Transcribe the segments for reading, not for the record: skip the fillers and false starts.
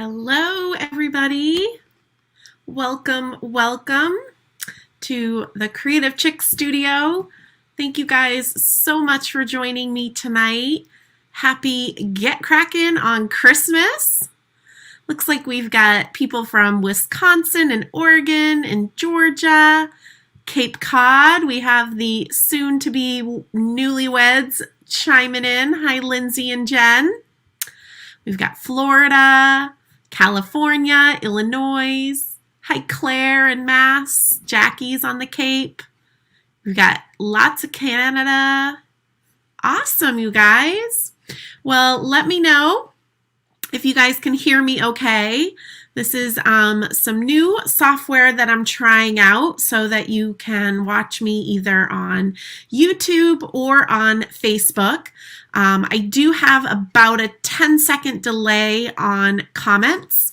Hello, everybody. Welcome to the Creative Chick Studio. Thank you guys so much for joining me tonight. Happy Get Crackin' on Christmas. Looks like we've got people from Wisconsin and Oregon and Georgia, Cape Cod. We have the soon-to-be newlyweds chiming in. Hi, Lindsay and Jen. We've got Florida, California, Illinois. Hi, Claire and Mass. Jackie's on the Cape. We've got lots of Canada. Awesome, you guys. Well, let me know if you guys can hear me okay. This is some new software that I'm trying out so that you can watch me either on YouTube or on Facebook. I do have about a 10-second delay on comments.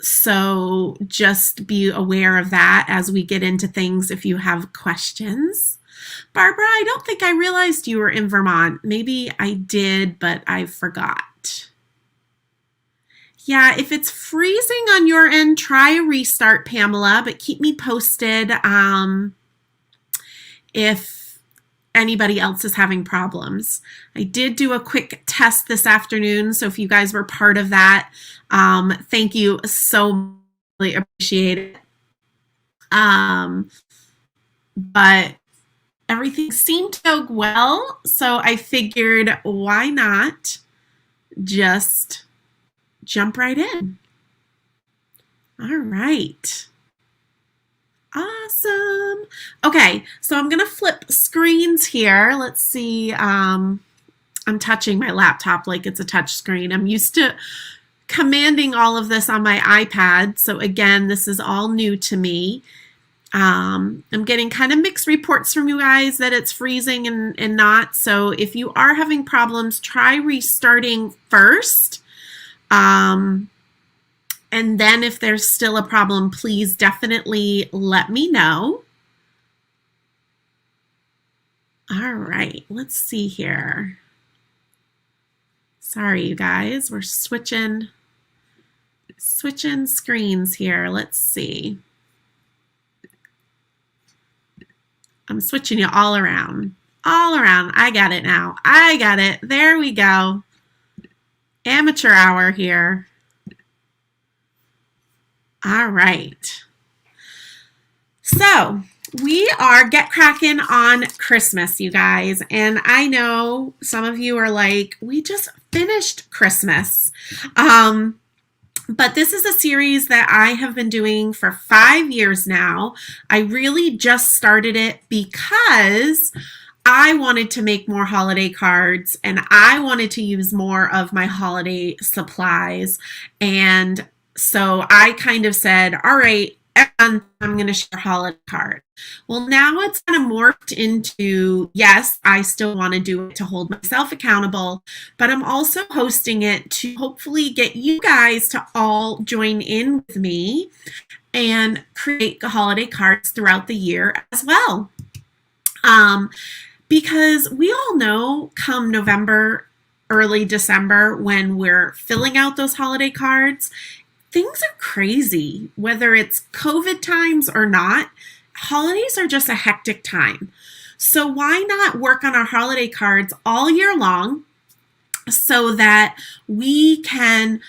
So just be aware of that as we get into things if you have questions. Barbara, I don't think I realized you were in Vermont. Maybe I did, but I forgot. Yeah, if it's freezing on your end, try a restart, Pamela, but keep me posted if anybody else is having problems. I did do a quick test this afternoon, so if you guys were part of that, thank you so much. Really appreciate it. But everything seemed to go well, so I figured why not just jump right in. All right. Awesome. Okay, so I'm gonna flip screens here. Let's see. I'm touching my laptop like it's a touch screen. I'm used to commanding all of this on my iPad. So again, this is all new to me. I'm getting kind of mixed reports from you guys that it's freezing and not. So if you are having problems, try restarting first. And then if there's still a problem, please definitely let me know. All right, let's see here. Sorry, you guys, we're switching screens here. Let's see. I'm switching you all around. I got it now. I got it. There we go. Amateur hour here. All right. So we are Get Crackin' on Christmas, you guys. And I know some of you are like, we just finished Christmas. But this is a series that I have been doing for 5 years now. I really just started it because I wanted to make more holiday cards and I wanted to use more of my holiday supplies. And so I kind of said, all right, I'm going to share holiday card. Well, now it's kind of morphed into, yes, I still want to do it to hold myself accountable, but I'm also hosting it to hopefully get you guys to all join in with me and create holiday cards throughout the year as well. Because we all know come November, early December, when we're filling out those holiday cards, things are crazy, whether it's COVID times or not. Holidays are just a hectic time. So why not work on our holiday cards all year long so that we can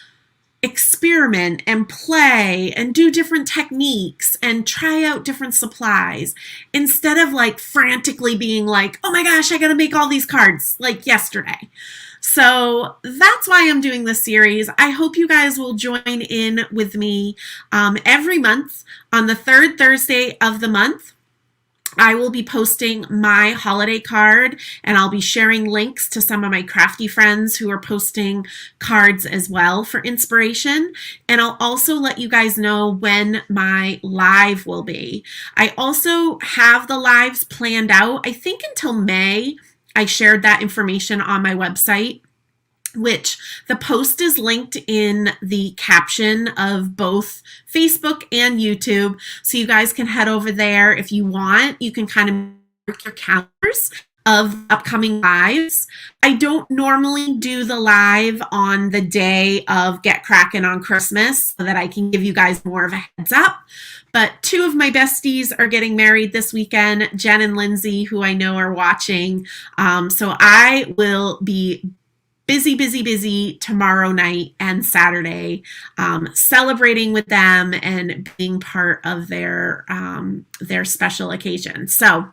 experiment and play and do different techniques and try out different supplies instead of like frantically being like, oh my gosh, I got to make all these cards like yesterday. So that's why I'm doing this series. I hope you guys will join in with me every month on the third Thursday of the month. I will be posting my holiday card and I'll be sharing links to some of my crafty friends who are posting cards as well for inspiration. And I'll also let you guys know when my live will be. I also have the lives planned out, I think until May. I shared that information on my website, which the post is linked in the caption of both Facebook and YouTube. So you guys can head over there if you want. You can kind of mark your calendars of upcoming lives. I don't normally do the live on the day of Get Crackin' on Christmas so that I can give you guys more of a heads up. But two of my besties are getting married this weekend, Jen and Lindsay, who I know are watching. So I will be busy tomorrow night and Saturday, celebrating with them and being part of their special occasion. So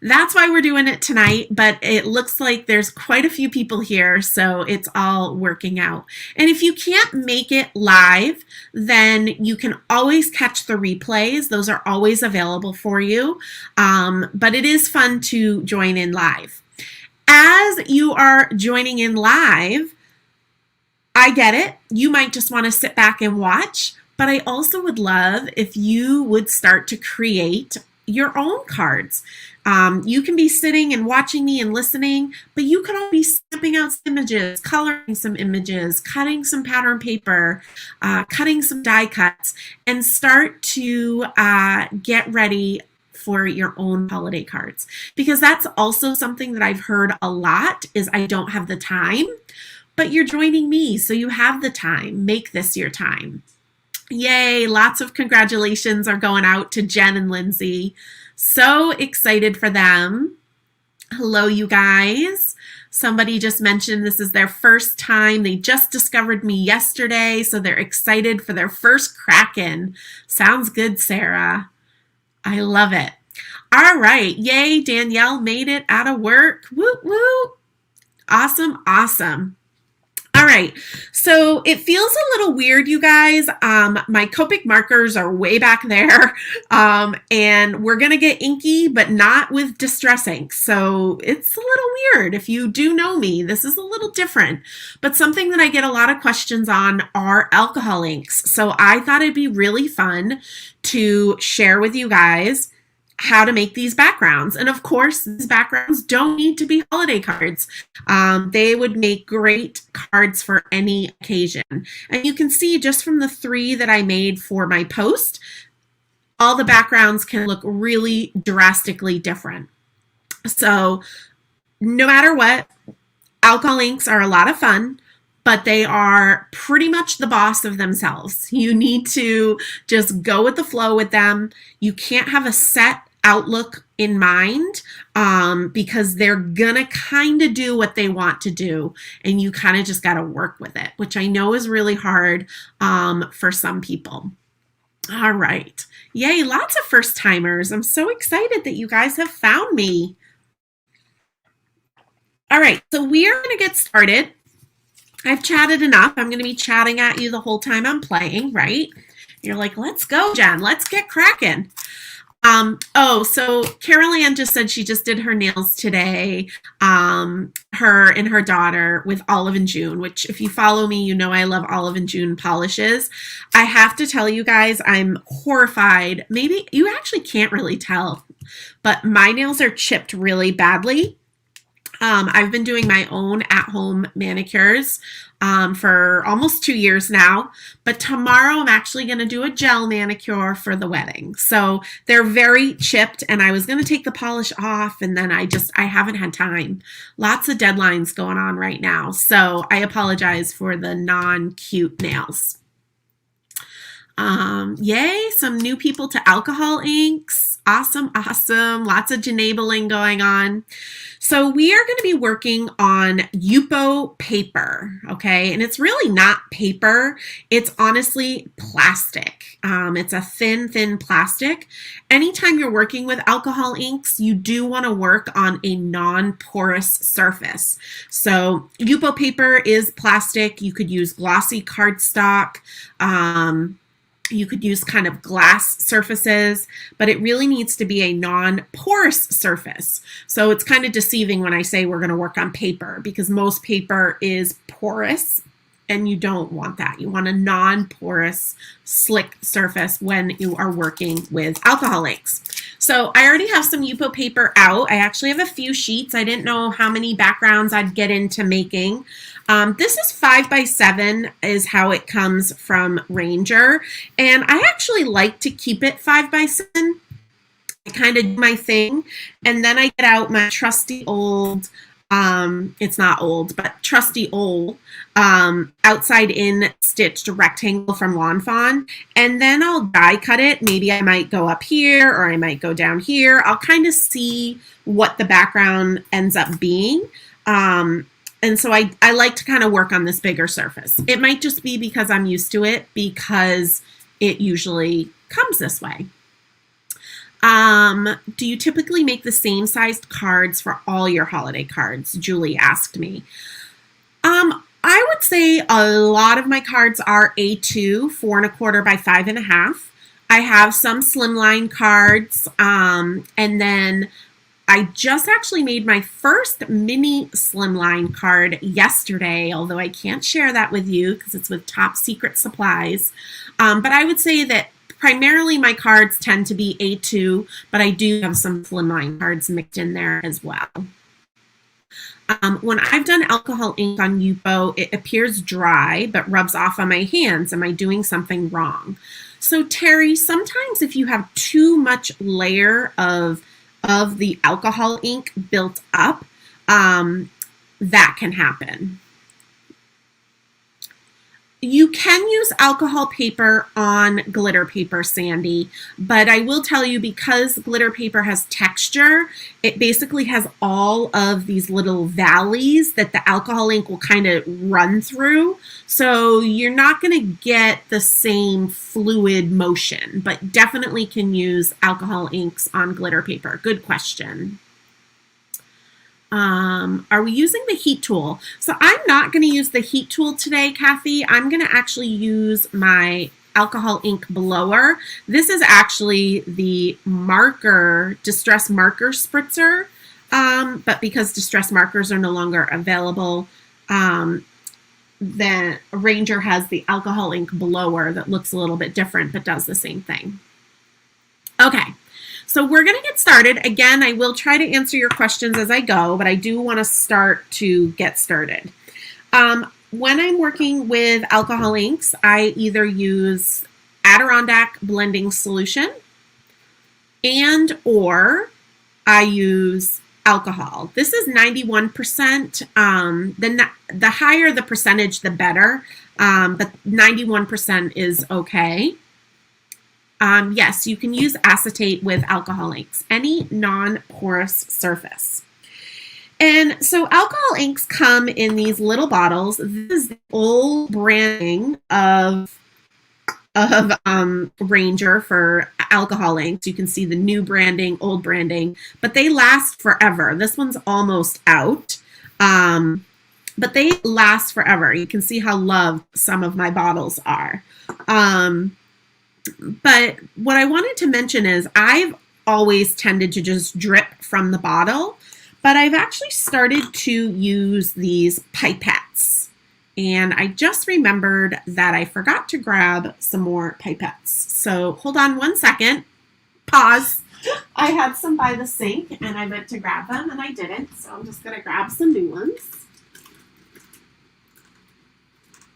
that's why we're doing it tonight, but it looks like there's quite a few people here, so it's all working out. And if you can't make it live, then you can always catch the replays. Those are always available for you, but it is fun to join in live. As you are joining in live, I get it. You might just want to sit back and watch, but I also would love if you would start to create your own cards. You can be sitting and watching me and listening, but you could all be snapping out some images, coloring some images, cutting some pattern paper, cutting some die cuts, and start to get ready for your own holiday cards. Because that's also something that I've heard a lot is I don't have the time, but you're joining me, so you have the time. Make this your time. Yay, lots of congratulations are going out to Jen and Lindsay. So excited for them. Hello, you guys. Somebody just mentioned this is their first time. They just discovered me yesterday, so they're excited for their first Kraken. Sounds good, Sarah. I love it. All right. Yay, Danielle made it out of work. Woo, woo. Awesome, awesome. All right, so it feels a little weird, you guys. My Copic markers are way back there, and we're going to get inky, but not with Distress ink. So it's a little weird. If you do know me, this is a little different. But something that I get a lot of questions on are alcohol inks. So I thought it'd be really fun to share with you guys how to make these backgrounds. And of course, these backgrounds don't need to be holiday cards. They would make great cards for any occasion. And you can see just from the 3 that I made for my post, all the backgrounds can look really drastically different. So no matter what, alcohol inks are a lot of fun, but they are pretty much the boss of themselves. You need to just go with the flow with them. You can't have a set outlook in mind because they're gonna kind of do what they want to do, and you kind of just got to work with it, which I know is really hard for some people. All right. Yay, lots of first timers. I'm so excited that you guys have found me. All right, so we are going to get started. I've chatted enough. I'm going to be chatting at you the whole time I'm playing, right? You're like, let's go, Jen. Let's get cracking. So Carol Ann just said she just did her nails today, her and her daughter with Olive and June, which if you follow me, you know I love Olive and June polishes. I have to tell you guys, I'm horrified. Maybe you actually can't really tell, but my nails are chipped really badly. I've been doing my own at-home manicures for almost 2 years now, but tomorrow I'm actually going to do a gel manicure for the wedding. So they're very chipped, and I was going to take the polish off, and then I haven't had time. Lots of deadlines going on right now, so I apologize for the non-cute nails. Yay, some new people to alcohol inks. Awesome, awesome. Lots of Janabling going on. So we are going to be working on Yupo paper, okay? And it's really not paper. It's honestly plastic. It's a thin plastic. Anytime you're working with alcohol inks, you do want to work on a non-porous surface. So Yupo paper is plastic. You could use glossy cardstock. You could use kind of glass surfaces, but it really needs to be a non-porous surface. So it's kind of deceiving when I say we're going to work on paper, because most paper is porous, and you don't want that. You want a non-porous, slick surface when you are working with alcohol inks. So I already have some Yupo paper out. I actually have a few sheets. I didn't know how many backgrounds I'd get into making. This is 5x7 is how it comes from Ranger. And I actually like to keep it 5x7 I kind of do my thing, and then I get out my trusty old, it's not old, but trusty old, outside in stitched rectangle from Lawn Fawn, and then I'll die cut it. Maybe I might go up here or I might go down here. I'll kind of see what the background ends up being. And so I like to kind of work on this bigger surface. It might just be because I'm used to it, because it usually comes this way. Do you typically make the same sized cards for all your holiday cards? Julie asked me. I would say a lot of my cards are A2, 4 1/4 by 5 1/2. I have some slimline cards, and then I just actually made my first mini slimline card yesterday, although I can't share that with you because it's with top secret supplies. But I would say that primarily my cards tend to be A2, but I do have some slimline cards mixed in there as well. When I've done alcohol ink on Yupo, it appears dry but rubs off on my hands. Am I doing something wrong? So Terry, sometimes if you have too much layer of the alcohol ink built up, that can happen. You can use alcohol paper on glitter paper, Sandy, but I will tell you, because glitter paper has texture, it basically has all of these little valleys that the alcohol ink will kind of run through. So you're not going to get the same fluid motion, but definitely can use alcohol inks on glitter paper. Good question. Are we using the heat tool? So I'm not going to use the heat tool today, Kathy. I'm going to actually use my alcohol ink blower. This is actually the marker, Distress Marker Spritzer, but because Distress markers are no longer available, then Ranger has the alcohol ink blower that looks a little bit different but does the same thing. Okay. So we're going to get started. Again, I will try to answer your questions as I go, but I do want to start to get started. When I'm working with alcohol inks, I either use Adirondack blending solution and or I use alcohol. This is 91%. The higher the percentage, the better, but 91% is okay. Yes, you can use acetate with alcohol inks, any non-porous surface. And so alcohol inks come in these little bottles. This is the old branding of Ranger for alcohol inks. You can see the new branding, old branding, but they last forever. This one's almost out, but they last forever. You can see how loved some of my bottles are. But what I wanted to mention is I've always tended to just drip from the bottle, but I've actually started to use these pipettes. And I just remembered that I forgot to grab some more pipettes. So hold on one second. Pause. I had some by the sink and I meant to grab them and I didn't. So I'm just going to grab some new ones.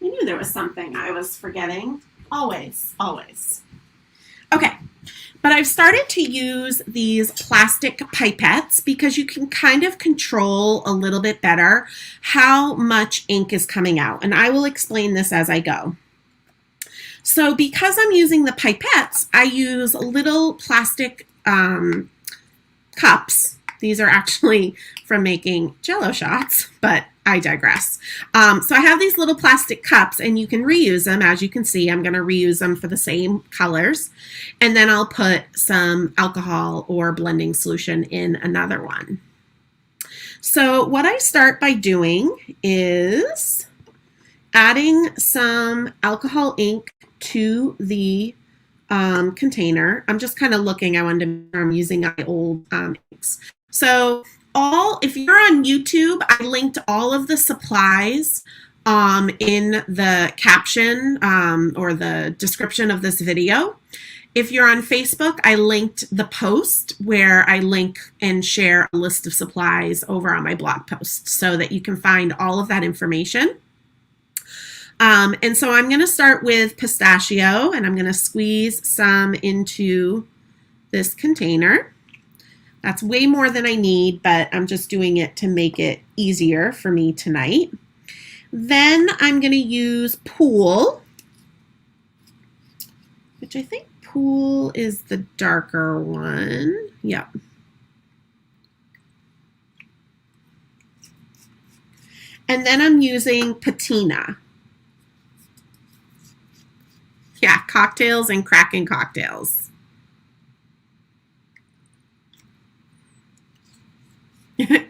I knew there was something I was forgetting. Always, always. Okay, but I've started to use these plastic pipettes because you can kind of control a little bit better how much ink is coming out. And I will explain this as I go. So because I'm using the pipettes, I use little plastic cups. These are actually from making Jell-O shots, but I digress. So I have these little plastic cups and you can reuse them. As you can see, I'm going to reuse them for the same colors. And then I'll put some alcohol or blending solution in another one. So what I start by doing is adding some alcohol ink to the container. I'm just kind of looking. I wanted to make sure I'm using my old inks. So if you're on YouTube, I linked all of the supplies in the caption or the description of this video. If you're on Facebook, I linked the post where I link and share a list of supplies over on my blog post so that you can find all of that information. And so I'm going to start with pistachio and I'm going to squeeze some into this container. That's way more than I need, but I'm just doing it to make it easier for me tonight. Then I'm going to use Pool, which I think Pool is the darker one. Yep. And then I'm using Patina. Yeah, cocktails and cracking cocktails.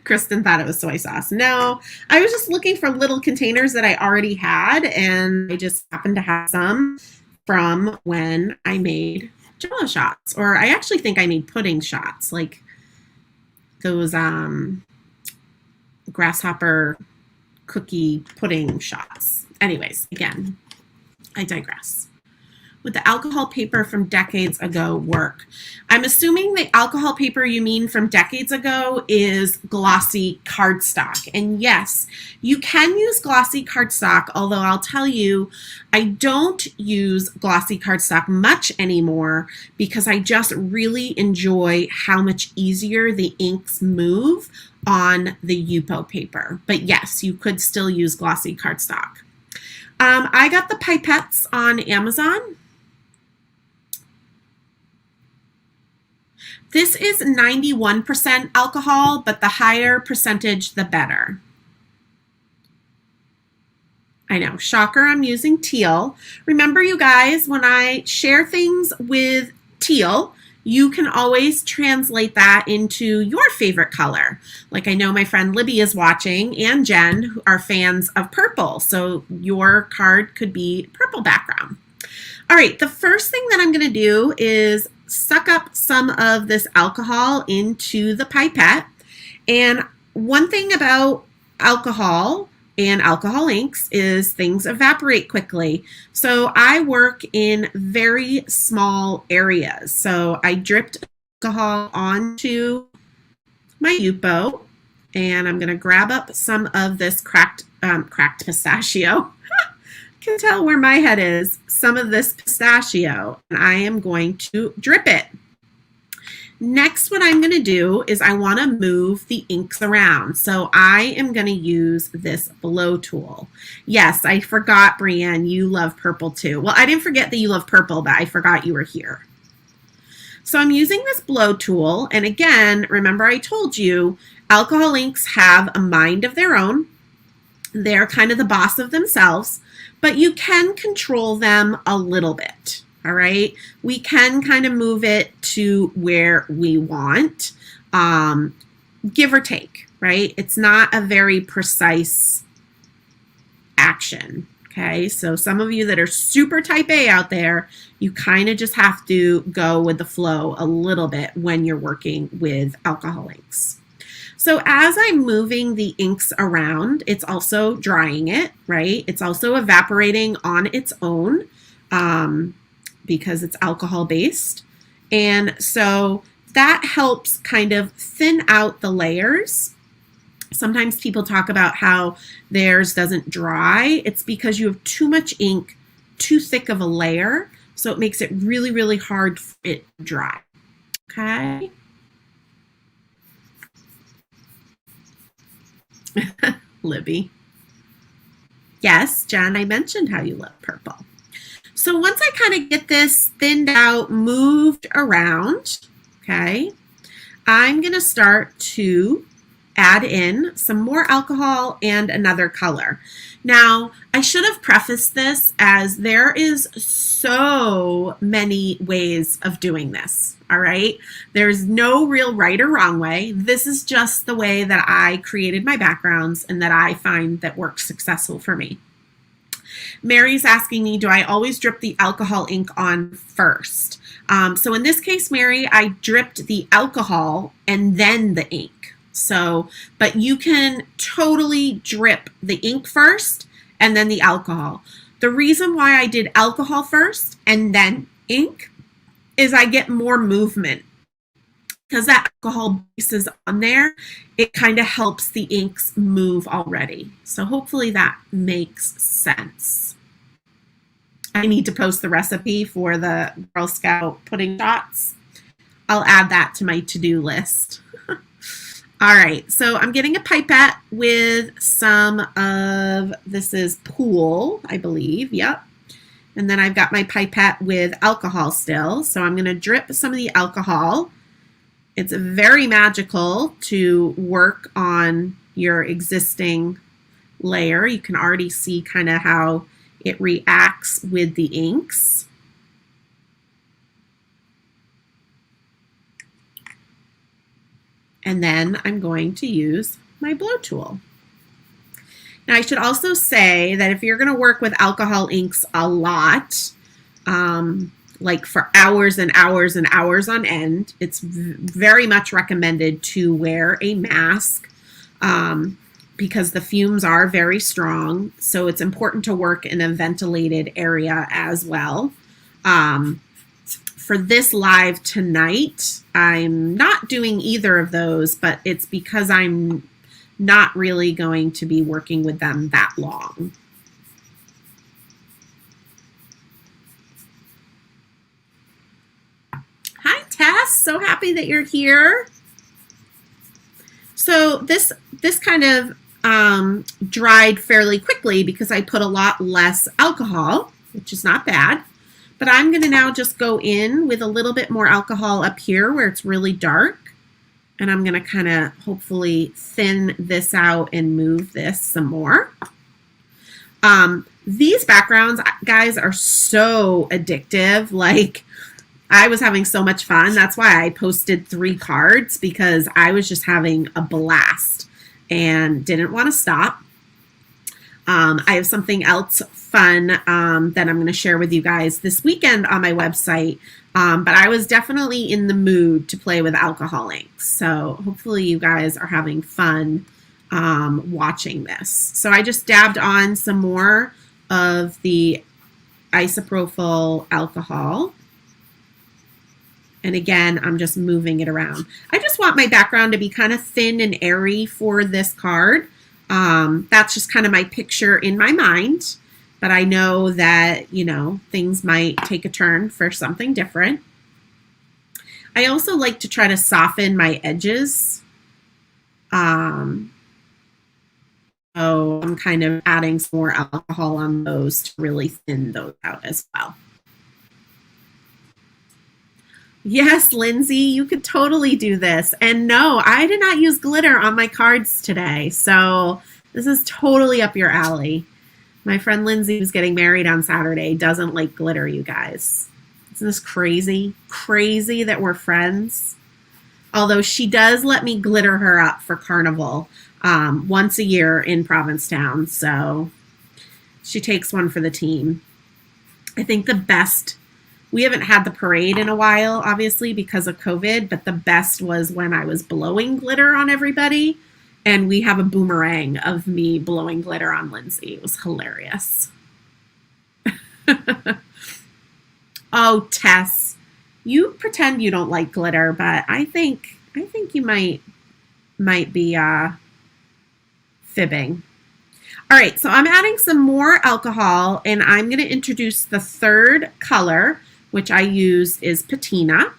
Kristen thought it was soy sauce. No, I was just looking for little containers that I already had, and I just happened to have some from when I made Jello shots. Or I actually think I made pudding shots, like those grasshopper cookie pudding shots. Anyways, again, I digress. Would the alcohol paper from decades ago work? I'm assuming the alcohol paper you mean from decades ago is glossy cardstock. And yes, you can use glossy cardstock, although I'll tell you, I don't use glossy cardstock much anymore because I just really enjoy how much easier the inks move on the Yupo paper. But yes, you could still use glossy cardstock. I got the pipettes on Amazon. This is 91% alcohol, but the higher percentage, the better. I know, shocker, I'm using teal. Remember, you guys, when I share things with teal, you can always translate that into your favorite color. Like I know my friend Libby is watching and Jen, who are fans of purple. So your card could be purple background. All right, the first thing that I'm going to do is suck up some of this alcohol into the pipette. And one thing about alcohol and alcohol inks is things evaporate quickly. So I work in very small areas. So I dripped alcohol onto my Yupo, and I'm going to grab up some of this cracked pistachio. Can tell where my head is, some of this pistachio, and I am going to drip it. Next, what I'm going to do is I want to move the inks around. So I am going to use this blow tool. Yes, I forgot, Brienne, you love purple too. Well, I didn't forget that you love purple, but I forgot you were here. So I'm using this blow tool, and again, remember I told you, alcohol inks have a mind of their own. They're kind of the boss of themselves, but you can control them a little bit, all right? We can kind of move it to where we want, give or take, right? It's not a very precise action, okay? So some of you that are super type A out there, you kind of just have to go with the flow a little bit when you're working with alcohol inks. So as I'm moving the inks around, it's also drying it, right? It's also evaporating on its own because it's alcohol based. And so that helps kind of thin out the layers. Sometimes people talk about how theirs doesn't dry. It's because you have too much ink, too thick of a layer. So it makes it really, really hard for it to dry, okay? Libby. Yes, Jen, I mentioned how you love purple. So once I kind of get this thinned out, moved around, okay, I'm going to start to add in some more alcohol and another color. Now, I should have prefaced this as there is so many ways of doing this, all right? There's no real right or wrong way. This is just the way that I created my backgrounds and that I find that works successful for me. Mary's asking me, do I always drip the alcohol ink on first? So in this case, Mary, I dripped the alcohol and then the ink. So, but you can totally drip the ink first and then the alcohol. The reason why I did alcohol first and then ink is I get more movement. Because that alcohol base is on there, it kind of helps the inks move already. So hopefully that makes sense. I need to post the recipe for the Girl Scout pudding shots. I'll add that to my to-do list. All right, so I'm getting a pipette with some of, this is Pool, I believe, yep. And then I've got my pipette with alcohol still. So I'm gonna drip some of the alcohol. It's very magical to work on your existing layer. You can already see kind of how it reacts with the inks. And then I'm going to use my blow tool. Now I should also say that if you're going to work with alcohol inks a lot, like for hours and hours and hours on end, it's very much recommended to wear a mask because the fumes are very strong. So it's important to work in a ventilated area as well. For this live tonight, I'm not doing either of those, but it's because I'm not really going to be working with them that long. Hi, Tess. So happy that you're here. So this kind of dried fairly quickly because I put a lot less alcohol, which is not bad. But I'm going to now just go in with a little bit more alcohol up here where it's really dark. And I'm going to kind of hopefully thin this out and move this some more. These backgrounds, guys, are so addictive. Like, I was having so much fun. That's why I posted 3 cards, because I was just having a blast and didn't want to stop. I have something else fun that I'm going to share with you guys this weekend on my website. But I was definitely in the mood to play with alcohol inks. So hopefully you guys are having fun watching this. So I just dabbed on some more of the isopropyl alcohol. And again, I'm just moving it around. I just want my background to be kind of thin and airy for this card. That's just kind of my picture in my mind. But I know that, you know, things might take a turn for something different. I also like to try to soften my edges. So I'm kind of adding some more alcohol on those to really thin those out as well. Yes, Lindsay, you could totally do this. And no, I did not use glitter on my cards today. So this is totally up your alley. My friend Lindsay, who's getting married on Saturday, doesn't like glitter, you guys. Isn't this crazy? Crazy that we're friends. Although she does let me glitter her up for Carnival once a year in Provincetown. So she takes one for the team. I think the best, we haven't had the parade in a while, obviously, because of COVID, but the best was when I was blowing glitter on everybody. And we have a boomerang of me blowing glitter on Lindsay. It was hilarious. Oh, Tess, you pretend you don't like glitter, but I think you might be fibbing. All right, so I'm adding some more alcohol, and I'm going to introduce the third color, which I use is Patina.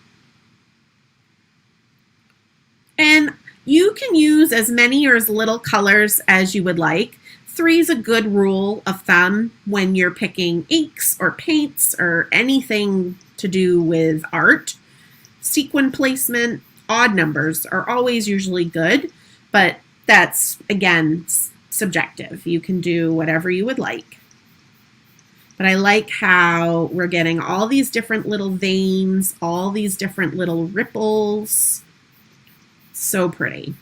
And you can use as many or as little colors as you would like. 3 is a good rule of thumb when you're picking inks or paints or anything to do with art. Sequin placement, odd numbers are always usually good, but that's, again, subjective. You can do whatever you would like. But I like how we're getting all these different little veins, all these different little ripples. So pretty.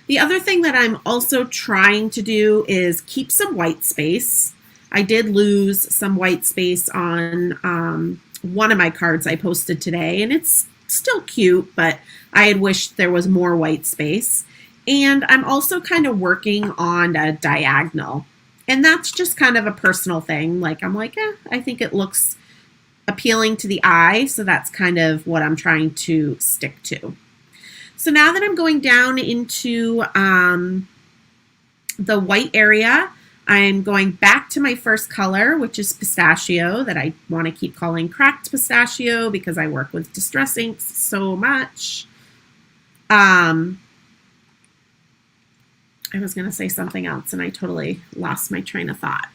The other thing that I'm also trying to do is keep some white space. I did lose some white space on one of my cards I posted today, and it's still cute, but I had wished there was more white space. And I'm also kind of working on a diagonal. And that's just kind of a personal thing. Like, I'm like, I think it looks appealing to the eye, so that's kind of what I'm trying to stick to. So now that I'm going down into the white area, I'm going back to my first color, which is pistachio, that I want to keep calling cracked pistachio because I work with Distress inks so much. I was going to say something else and I totally lost my train of thought.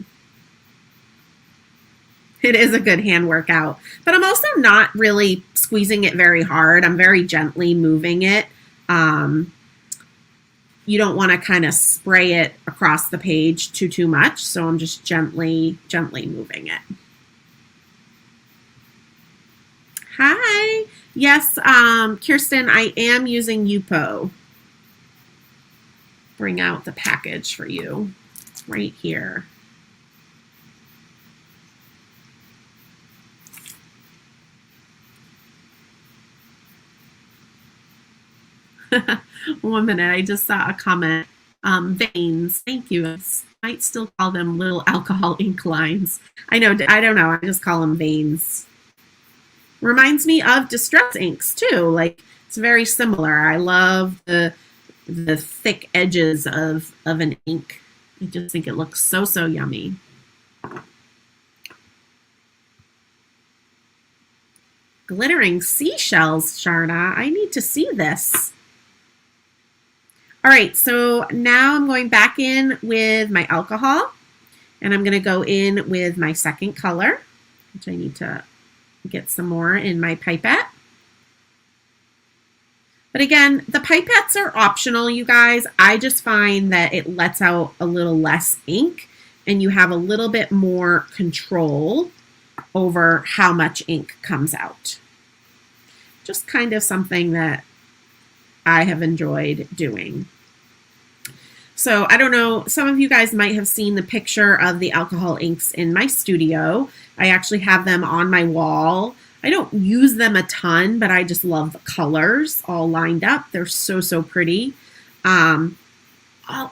It is a good hand workout, but I'm also not really squeezing it very hard. I'm very gently moving it. You don't want to kind of spray it across the page too much, so I'm just gently moving it. Hi. Yes, Kirsten, I am using Yupo. Bring out the package for you. It's right here. One minute, I just saw a comment. Veins, thank you. I might still call them little alcohol ink lines. I don't know. I just call them veins. Reminds me of Distress inks too. Like, it's very similar. I love the thick edges of an ink. I just think it looks so yummy. Glittering seashells, Sharna. I need to see this. All right, so now I'm going back in with my alcohol, and I'm going to go in with my second color, which I need to get some more in my pipette. But again, the pipettes are optional, you guys. I just find that it lets out a little less ink, and you have a little bit more control over how much ink comes out. Just kind of something that I have enjoyed doing. So I don't know, some of you guys might have seen the picture of the alcohol inks in my studio. I actually have them on my wall. I don't use them a ton, but I just love the colors all lined up. They're so pretty. A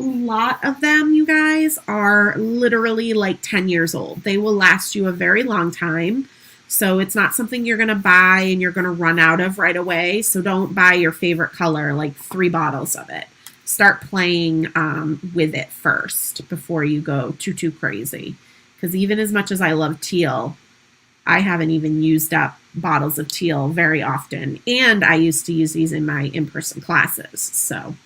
lot of them, you guys, are literally like 10 years old. They will last you a very long time. So it's not something you're going to buy and you're going to run out of right away. So don't buy your favorite color, like 3 bottles of it. Start playing with it first before you go too crazy. Because even as much as I love teal, I haven't even used up bottles of teal very often. And I used to use these in my in-person classes. So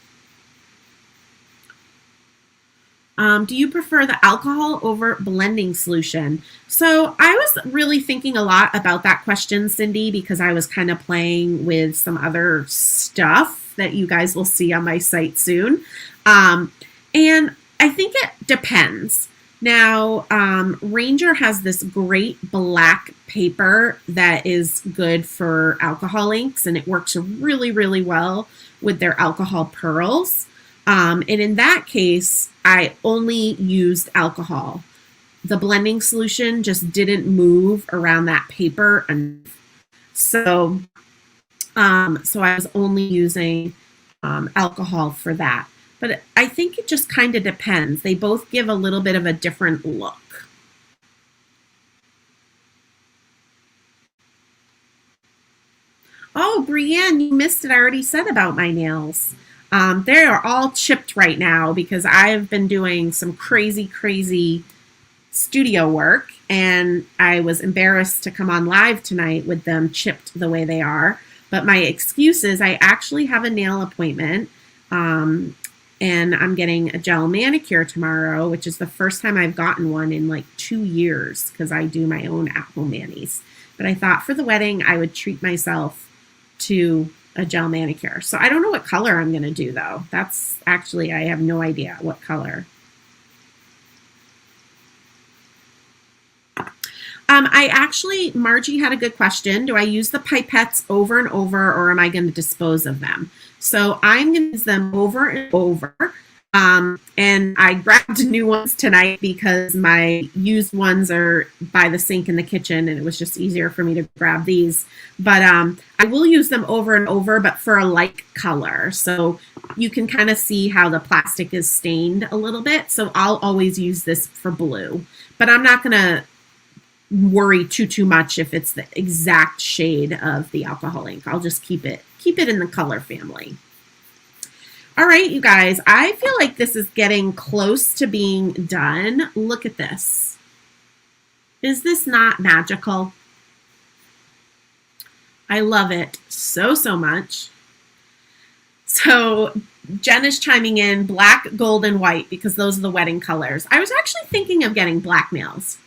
do you prefer the alcohol over blending solution? So I was really thinking a lot about that question, Cindy, because I was kind of playing with some other stuff that you guys will see on my site soon. And I think it depends. Now, Ranger has this great black paper that is good for alcohol inks, and it works really well with their alcohol pearls. And in that case, I only used alcohol. The blending solution just didn't move around that paper enough. So I was only using alcohol for that. But I think it just kind of depends. They both give a little bit of a different look. Oh, Brienne, you missed it. I already said about my nails. They are all chipped right now because I've been doing some crazy studio work, and I was embarrassed to come on live tonight with them chipped the way they are. But my excuse is I actually have a nail appointment, and I'm getting a gel manicure tomorrow, which is the first time I've gotten one in like 2 years because I do my own at-home manis. But I thought for the wedding I would treat myself to a gel manicure. So I don't know what color I'm going to do though. That's actually, I have no idea what color. Margie had a good question. Do I use the pipettes over and over, or am I going to dispose of them? So I'm going to use them over and over. And I grabbed new ones tonight because my used ones are by the sink in the kitchen, and it was just easier for me to grab these. But I will use them over and over, but for a light color. So you can kind of see how the plastic is stained a little bit. So I'll always use this for blue, but I'm not going to worry too much if it's the exact shade of the alcohol ink. I'll just keep it in the color family. All right, you guys, I feel like this is getting close to being done. Look at this. Is this not magical? I love it so, so much. So Jen is chiming in black, gold, and white because those are the wedding colors. I was actually thinking of getting black nails.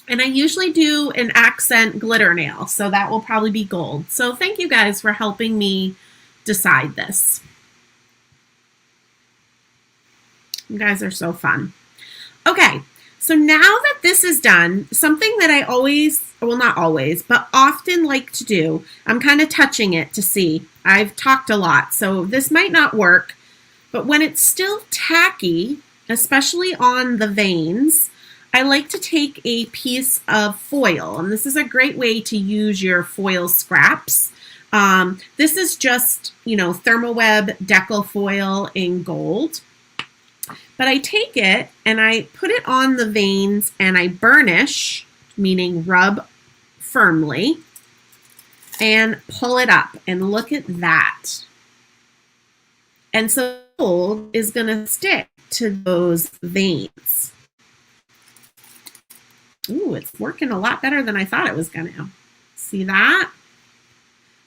And I usually do an accent glitter nail, so that will probably be gold. So thank you guys for helping me decide this. You guys are so fun. Okay, so now that this is done, something that I always, well, not always, but often like to do, I'm kind of touching it to see. I've talked a lot, so this might not work, but when it's still tacky, especially on the veins, I like to take a piece of foil, and this is a great way to use your foil scraps. This is just, Thermoweb decal foil in gold. But I take it and I put it on the veins and I burnish, meaning rub firmly, and pull it up. And look at that. And so gold is going to stick to those veins. Ooh, it's working a lot better than I thought it was going to. See that?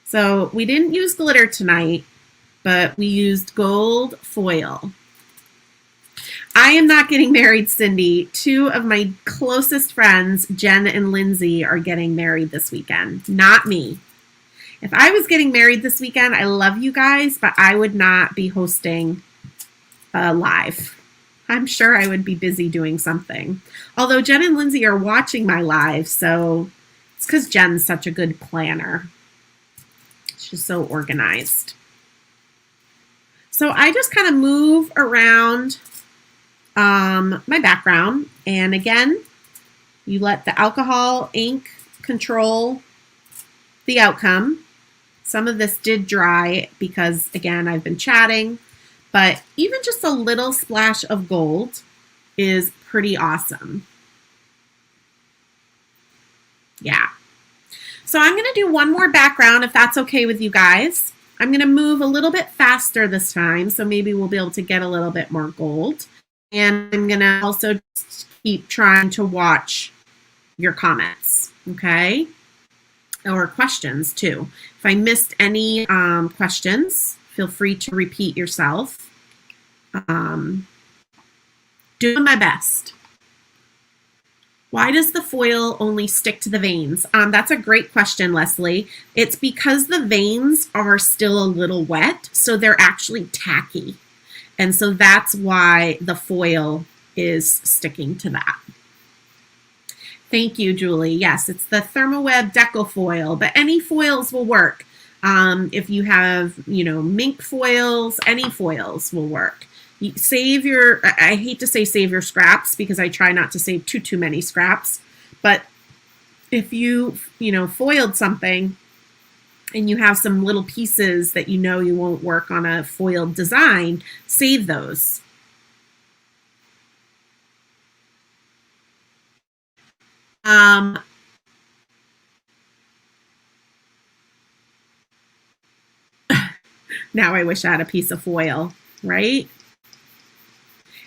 So we didn't use glitter tonight, but we used gold foil. I am not getting married, Cindy. Two of my closest friends, Jen and Lindsay, are getting married this weekend. Not me. If I was getting married this weekend, I love you guys, but I would not be hosting live. I'm sure I would be busy doing something. Although Jen and Lindsay are watching my live, so it's because Jen's such a good planner. She's so organized. So I just kind of move around my background, and again, you let the alcohol ink control the outcome. Some of this did dry because, again, I've been chatting, but even just a little splash of gold is pretty awesome. Yeah. So I'm going to do one more background if that's okay with you guys. I'm going to move a little bit faster this time, so maybe we'll be able to get a little bit more gold. And I'm going to also just keep trying to watch your comments, okay? Or questions, too. If I missed any questions, feel free to repeat yourself. Doing my best. Why does the foil only stick to the veins? That's a great question, Leslie. It's because the veins are still a little wet, so they're actually tacky. And so that's why the foil is sticking to that. Thank you, Julie. Yes, it's the Thermoweb decal foil, but any foils will work. If you have, mink foils, any foils will work. Save your, I hate to say save your scraps because I try not to save too many scraps, but if you, foiled something and you have some little pieces that you won't work on a foiled design, save those. Now I wish I had a piece of foil, right?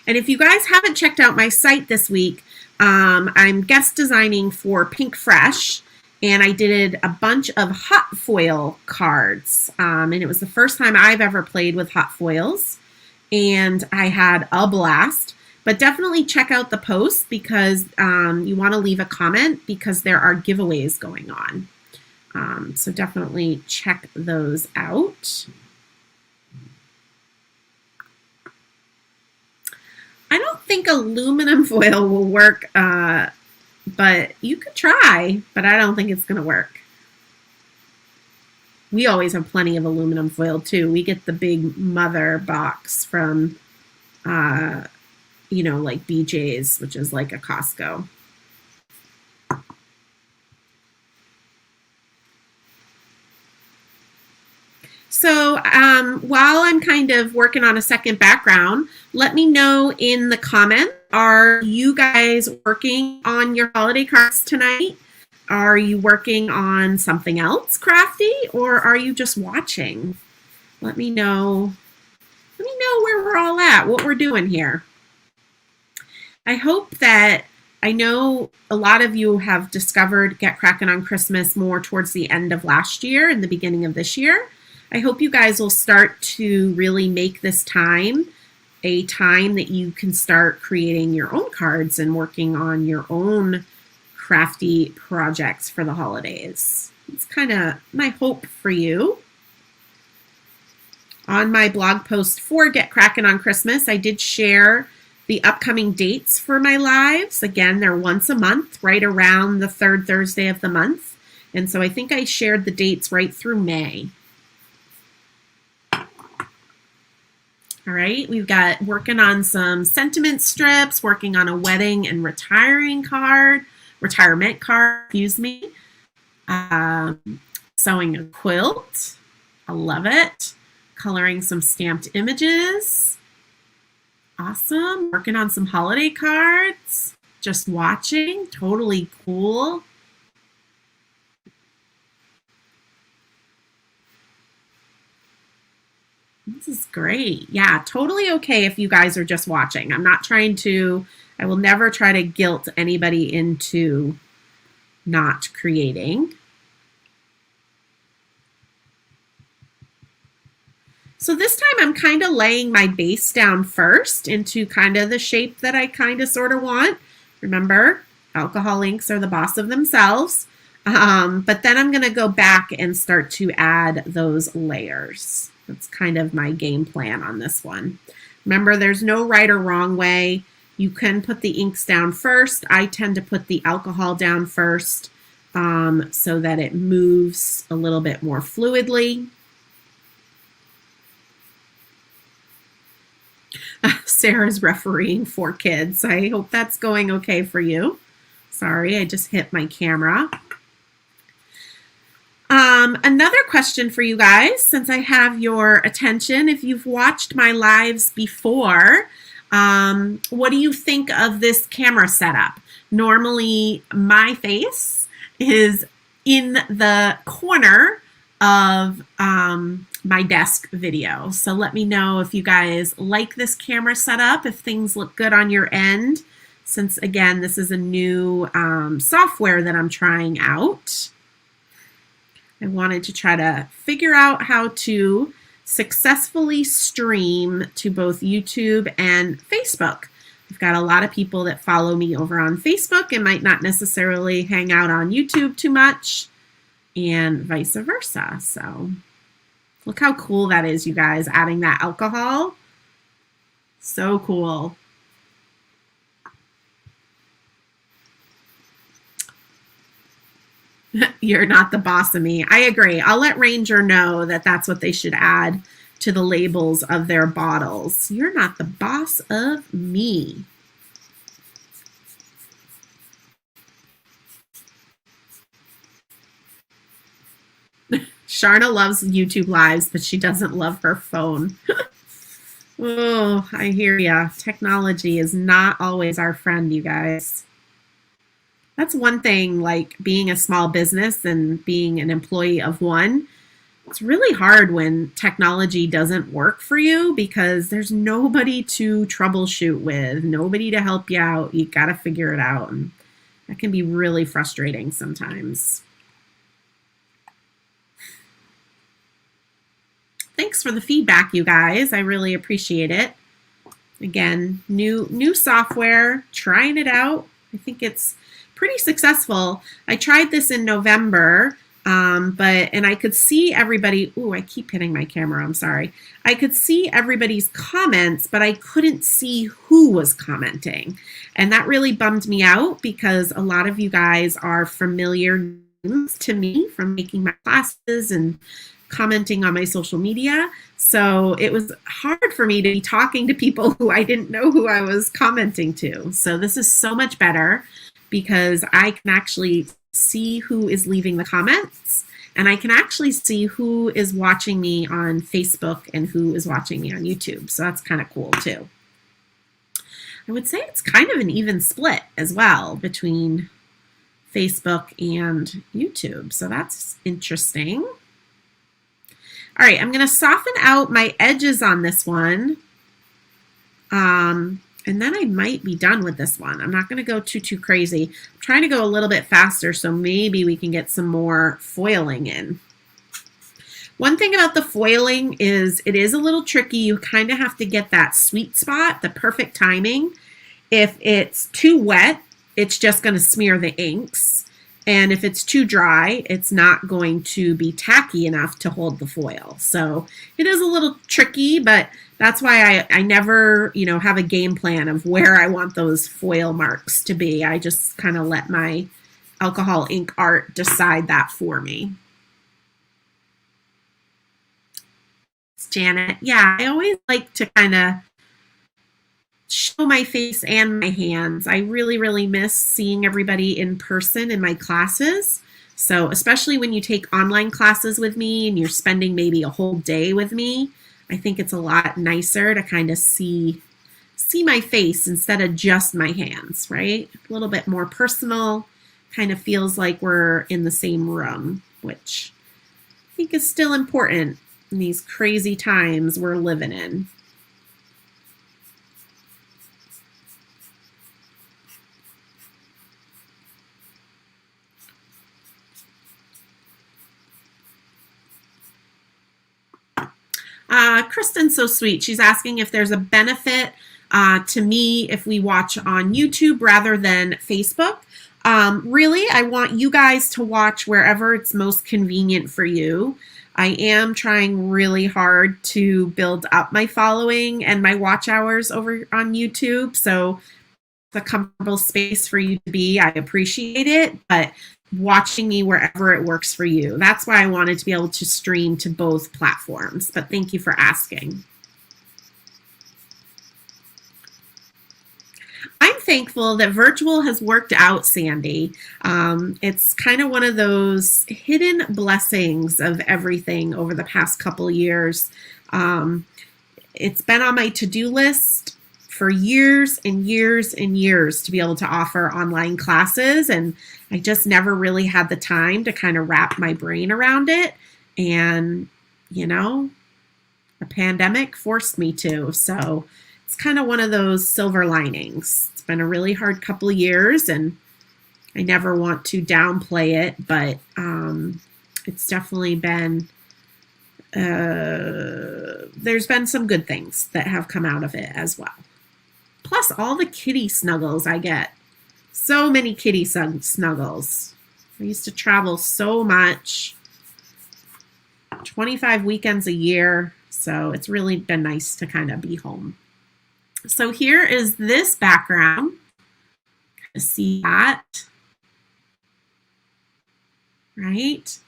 And if you guys haven't checked out my site this week, I'm guest designing for Pink Fresh, and I did a bunch of hot foil cards. And it was the first time I've ever played with hot foils, and I had a blast. But definitely check out the post because you want to leave a comment because there are giveaways going on. So definitely check those out. I don't think aluminum foil will work, but you could try, but I don't think it's going to work. We always have plenty of aluminum foil too. We get the big mother box from, like BJ's, which is like a Costco. So while I'm kind of working on a second background, let me know in the comments, are you guys working on your holiday cards tonight? Are you working on something else crafty, or are you just watching? Let me know. Let me know where we're all at, what we're doing here. I hope that I know a lot of you have discovered Get Crackin' on Christmas more towards the end of last year and the beginning of this year. I hope you guys will start to really make this time a time that you can start creating your own cards and working on your own crafty projects for the holidays. It's kind of my hope for you. On my blog post for Get Crackin' on Christmas, I did share the upcoming dates for my lives. Again, they're once a month, right around the third Thursday of the month. And so I think I shared the dates right through May. All right, we've got working on some sentiment strips, working on a wedding and retirement card, excuse me. Sewing a quilt. I love it. Coloring some stamped images. Awesome. Working on some holiday cards. Just watching. Totally cool. This is great. Yeah, totally okay if you guys are just watching. I'm not trying to, I will never try to guilt anybody into not creating. So this time I'm kind of laying my base down first into kind of the shape that I kind of sort of want. Remember, alcohol inks are the boss of themselves. But then I'm going to go back and start to add those layers. That's kind of my game plan on this one. Remember, there's no right or wrong way. You can put the inks down first. I tend to put the alcohol down first so that it moves a little bit more fluidly. Sarah's refereeing 4 kids. I hope that's going okay for you. Sorry, I just hit my camera. Another question for you guys, since I have your attention, if you've watched my lives before, what do you think of this camera setup? Normally, my face is in the corner of my desk video. So let me know if you guys like this camera setup, if things look good on your end, since again, this is a new software that I'm trying out. I wanted to try to figure out how to successfully stream to both YouTube and Facebook. I've got a lot of people that follow me over on Facebook and might not necessarily hang out on YouTube too much, and vice versa. So look how cool that is, you guys, adding that alcohol. So cool. You're not the boss of me. I agree. I'll let Ranger know that that's what they should add to the labels of their bottles. You're not the boss of me. Sharna loves YouTube Lives, but she doesn't love her phone. Oh, I hear ya. Technology is not always our friend, you guys. That's one thing, like being a small business and being an employee of one. It's really hard when technology doesn't work for you because there's nobody to troubleshoot with, nobody to help you out. You got to figure it out. And that can be really frustrating sometimes. Thanks for the feedback, you guys. I really appreciate it. Again, new software, trying it out. I think it's pretty successful. I tried this in November, and I could see everybody. Ooh, I keep hitting my camera. I'm sorry. I could see everybody's comments, but I couldn't see who was commenting. And that really bummed me out because a lot of you guys are familiar to me from making my classes and commenting on my social media. So it was hard for me to be talking to people who I didn't know who I was commenting to. So this is so much better because I can actually see who is leaving the comments, and I can actually see who is watching me on Facebook and who is watching me on YouTube. So that's kind of cool too. I would say it's kind of an even split as well between Facebook and YouTube. So that's interesting. All right, I'm going to soften out my edges on this one. And then I might be done with this one. I'm not going to go too crazy. I'm trying to go a little bit faster, so maybe we can get some more foiling in. One thing about the foiling is it is a little tricky. You kind of have to get that sweet spot, the perfect timing. If it's too wet, it's just going to smear the inks. And if it's too dry, it's not going to be tacky enough to hold the foil. So it is a little tricky, but that's why I never, have a game plan of where I want those foil marks to be. I just kind of let my alcohol ink art decide that for me. Janet, yeah, I always like to kind of show my face and my hands. I really miss seeing everybody in person in my classes. So especially when you take online classes with me and you're spending maybe a whole day with me, I think it's a lot nicer to kind of see my face instead of just my hands, right? A little bit more personal, kind of feels like we're in the same room, which I think is still important in these crazy times we're living in. Kristen's so sweet. She's asking if there's a benefit to me if we watch on YouTube rather than Facebook. Really, I want you guys to watch wherever it's most convenient for you. I am trying really hard to build up my following and my watch hours over on YouTube. So it's a comfortable space for you to be. I appreciate it, but watching me wherever it works for you. That's why I wanted to be able to stream to both platforms. But thank you for asking. I'm thankful that virtual has worked out, Sandy. It's kind of one of those hidden blessings of everything over the past couple years. It's been on my to-do list for years and years and years to be able to offer online classes, and I just never really had the time to kind of wrap my brain around it. And, a pandemic forced me to. So it's kind of one of those silver linings. It's been a really hard couple of years, and I never want to downplay it, but it's definitely been, there's been some good things that have come out of it as well. Plus all the kitty snuggles I get. So many kitty snuggles. I used to travel so much, 25 weekends a year. So it's really been nice to kind of be home. So here is this background. See that, right?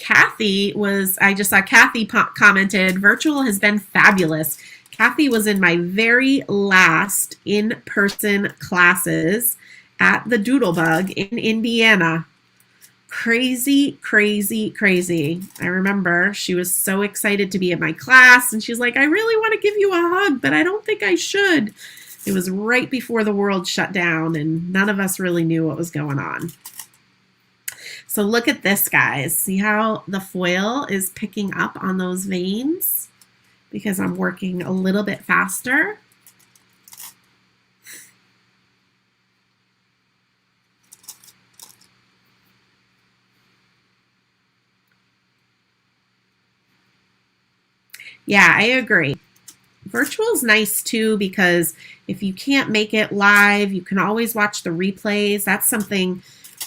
I just saw Kathy commented, virtual has been fabulous. Kathy was in my very last in-person classes at the Doodlebug in Indiana. Crazy. I remember she was so excited to be in my class, and she's like, I really want to give you a hug, but I don't think I should. It was right before the world shut down, and none of us really knew what was going on. So look at this, guys. See how the foil is picking up on those veins? Because I'm working a little bit faster. Yeah, I agree. Virtual is nice too, because if you can't make it live, you can always watch the replays. That's something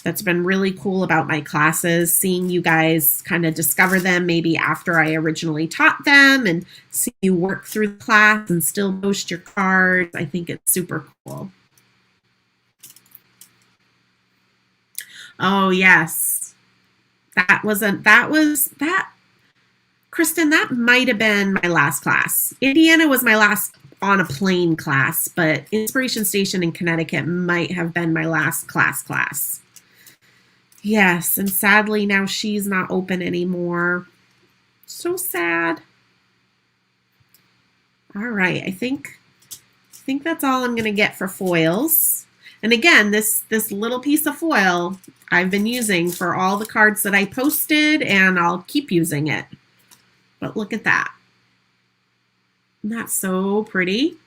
that's been really cool about my classes, seeing you guys kind of discover them maybe after I originally taught them, and see you work through the class and still post your cards. I think it's super cool. Oh, yes. Kristen, that might have been my last class. Indiana was my last on a plane class, but Inspiration Station in Connecticut might have been my last class. Yes, and sadly now she's not open anymore. So sad. All right, I think that's all I'm gonna get for foils. And again, this little piece of foil I've been using for all the cards that I posted, and I'll keep using it. But look at that. Isn't that so pretty?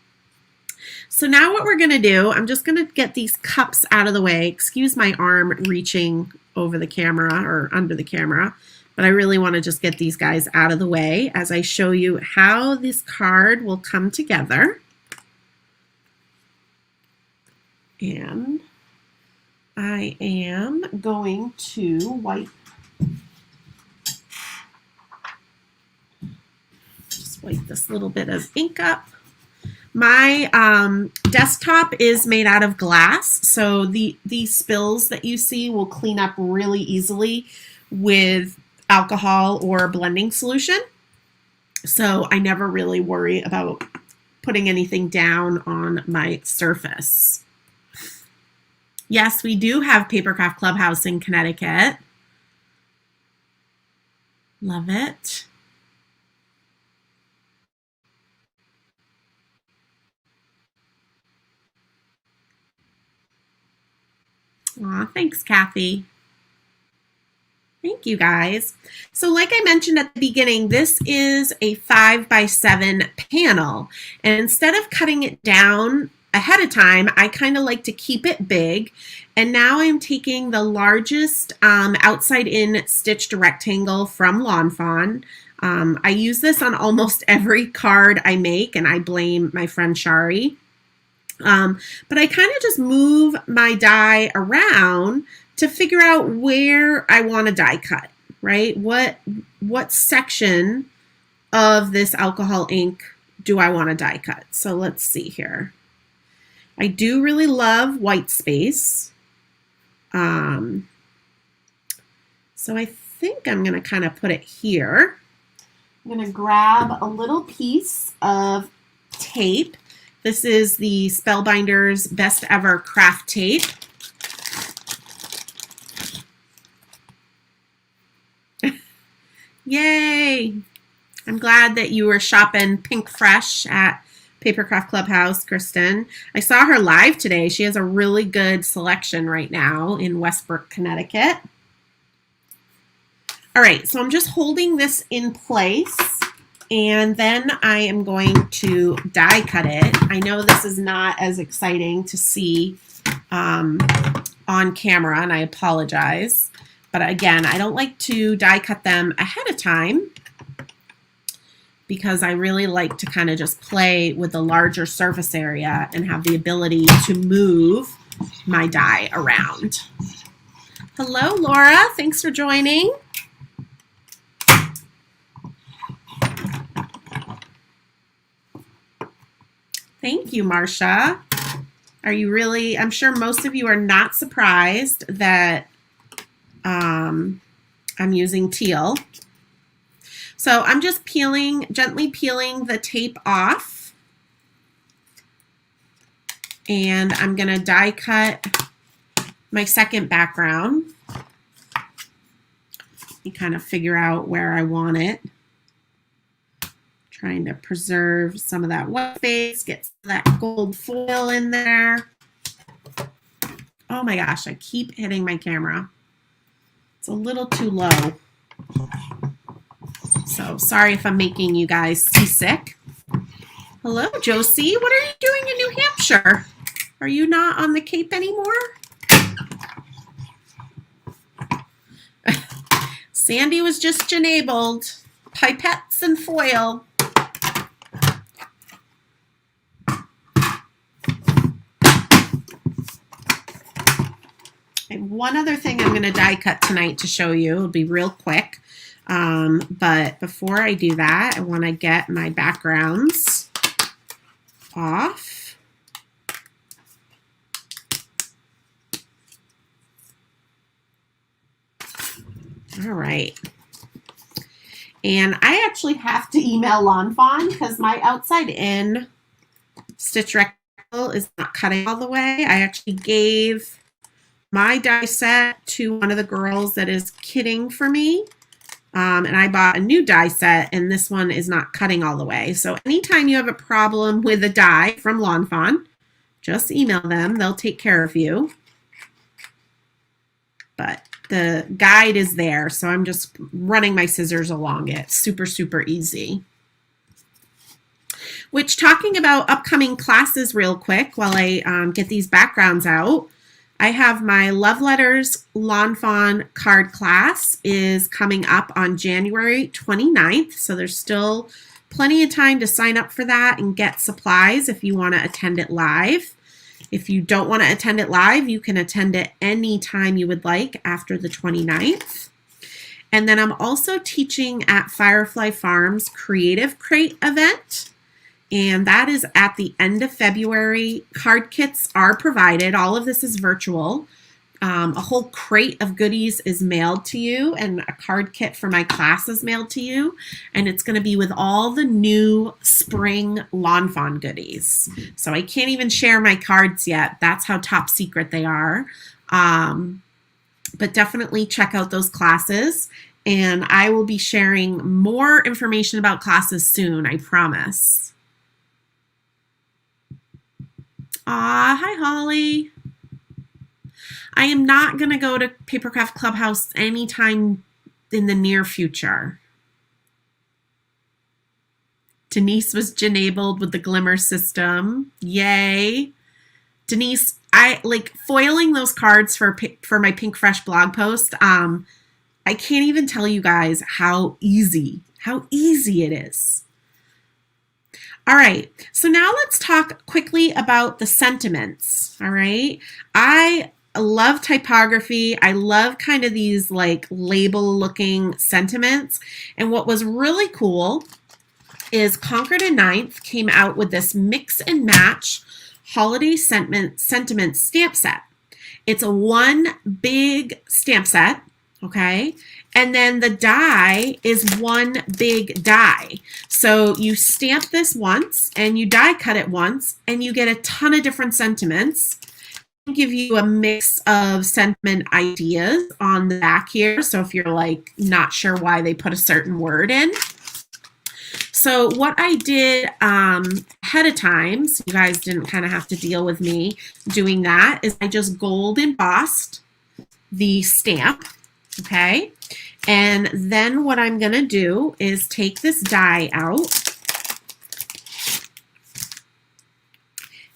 So now what we're going to do, I'm just going to get these cups out of the way. Excuse my arm reaching over the camera or under the camera, but I really want to just get these guys out of the way as I show you how this card will come together. And I am going to wipe this little bit of ink up. My desktop is made out of glass, so these spills that you see will clean up really easily with alcohol or blending solution. So I never really worry about putting anything down on my surface. Yes, we do have Papercraft Clubhouse in Connecticut. Love it. Aw, thanks, Kathy. Thank you, guys. So like I mentioned at the beginning, this is a 5x7 panel. And instead of cutting it down ahead of time, I kind of like to keep it big. And now I'm taking the largest outside-in stitched rectangle from Lawn Fawn. I use this on almost every card I make, and I blame my friend Shari. But I kind of just move my die around to figure out where I want to die cut, right? What section of this alcohol ink do I want to die cut? So let's see here. I do really love white space. So I think I'm going to kind of put it here. I'm going to grab a little piece of tape. This is the Spellbinders Best Ever Craft Tape. Yay! I'm glad that you were shopping Pink Fresh at Papercraft Clubhouse, Kristen. I saw her live today. She has a really good selection right now in Westbrook, Connecticut. All right, so I'm just holding this in place. And then I am going to die cut it. I know this is not as exciting to see on camera, and I apologize. But again, I don't like to die cut them ahead of time because I really like to kind of just play with the larger surface area and have the ability to move my die around. Hello, Laura. Thanks for joining. Thank you, Marcia. Are you really, I'm sure most of you are not surprised that I'm using teal. So I'm just gently peeling the tape off. And I'm going to die cut my second background. You kind of figure out where I want it. Trying to preserve some of that white space, get that gold foil in there. Oh my gosh, I keep hitting my camera. It's a little too low. So sorry if I'm making you guys seasick. Hello, Josie. What are you doing in New Hampshire? Are you not on the Cape anymore? Sandy was just enabled. Pipettes and foil. And one other thing I'm going to die cut tonight to show you. It'll be real quick. But before I do that, I want to get my backgrounds off. All right. And I actually have to email Lawn Fawn because my outside in stitch rectangle is not cutting all the way. I actually gave my die set to one of the girls that is kitting for me. And I bought a new die set, and this one is not cutting all the way. So anytime you have a problem with a die from Lawn Fawn, just email them. They'll take care of you. But The guide is there, so I'm just running my scissors along it. Super, super easy. Which, talking about upcoming classes real quick while I get these backgrounds out, I have my Love Letters Lawn Fawn card class is coming up on January 29th. So there's still plenty of time to sign up for that and get supplies if you want to attend it live. If you don't want to attend it live, you can attend it anytime you would like after the 29th. And then I'm also teaching at Firefly Farms Creative Crate event. And that is at the end of February. Card kits are provided. All of this is virtual. A whole crate of goodies is mailed to you, and a card kit for my class is mailed to you. And it's going to be with all the new spring Lawn Fawn goodies. So I can't even share my cards yet. That's how top secret they are. But definitely check out those classes. And I will be sharing more information about classes soon, I promise. Hi, Holly. I am not going to go to Papercraft Clubhouse anytime in the near future. Denise was enabled with the Glimmer system. Yay. Denise, I like foiling those cards for my Pink Fresh blog post. I can't even tell you guys how easy it is. All right, so now let's talk quickly about the sentiments, all right? I love typography. I love kind of these like label-looking sentiments. And what was really cool is Concord and Ninth came out with this mix and match holiday sentiment stamp set. It's a one big stamp set, okay? And then the die is one big die. So you stamp this once and you die cut it once and you get a ton of different sentiments. I'll give you a mix of sentiment ideas on the back here. So if you're like not sure why they put a certain word in. So what I did ahead of time, so you guys didn't kind of have to deal with me doing that, is I just gold embossed the stamp, okay? And then what I'm going to do is take this die out.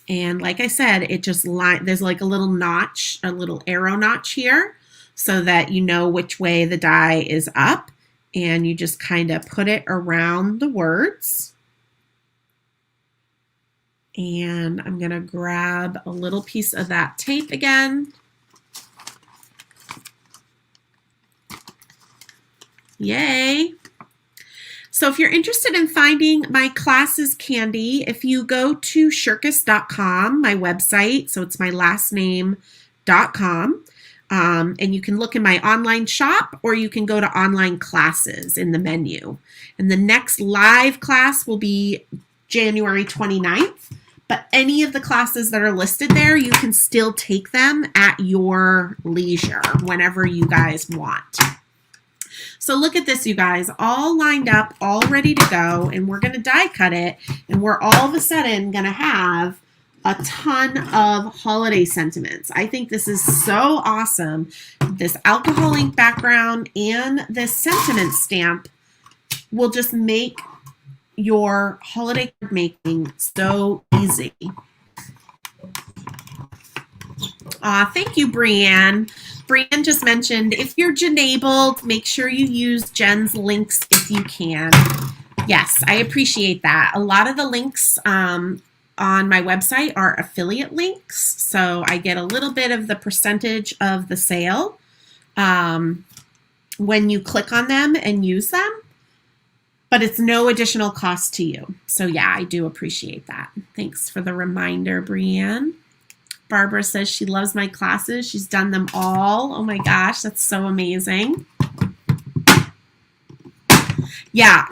And like I said, it just there's like a little notch, a little arrow notch here so that you know which way the die is up. And you just kind of put it around the words. And I'm going to grab a little piece of that tape again. Yay. So if you're interested in finding my classes candy, if you go to shirkus.com, my website, so it's my last name.com, and you can look in my online shop or you can go to online classes in the menu. And the next live class will be January 29th, but any of the classes that are listed there, you can still take them at your leisure whenever you guys want. So look at this, you guys, all lined up, all ready to go, and we're going to die cut it, and we're all of a sudden going to have a ton of holiday sentiments. I think this is so awesome. This alcohol ink background and this sentiment stamp will just make your holiday card making so easy. Thank you, Brianne. Brianne just mentioned, if you're Jenabled, make sure you use Jen's links if you can. Yes, I appreciate that. A lot of the links on my website are affiliate links, so I get a little bit of the percentage of the sale when you click on them and use them, but it's no additional cost to you. So yeah, I do appreciate that. Thanks for the reminder, Brianne. Barbara says she loves my classes. She's done them all. Oh my gosh, that's so amazing. Yeah,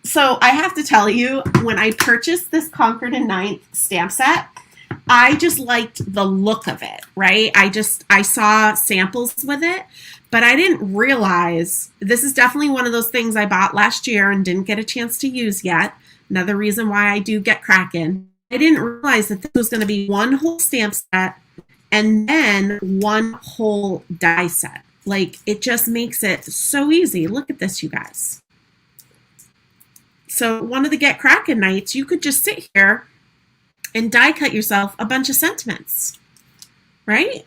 so I have to tell you, when I purchased this Concord and Ninth stamp set, I just liked the look of it, right? I saw samples with it, but I didn't realize, this is definitely one of those things I bought last year and didn't get a chance to use yet. Another reason why I do get cracking. I didn't realize that this was going to be one whole stamp set and then one whole die set. Like, it just makes it so easy. Look at this, you guys. So one of the Get Crackin' nights, you could just sit here and die cut yourself a bunch of sentiments, right?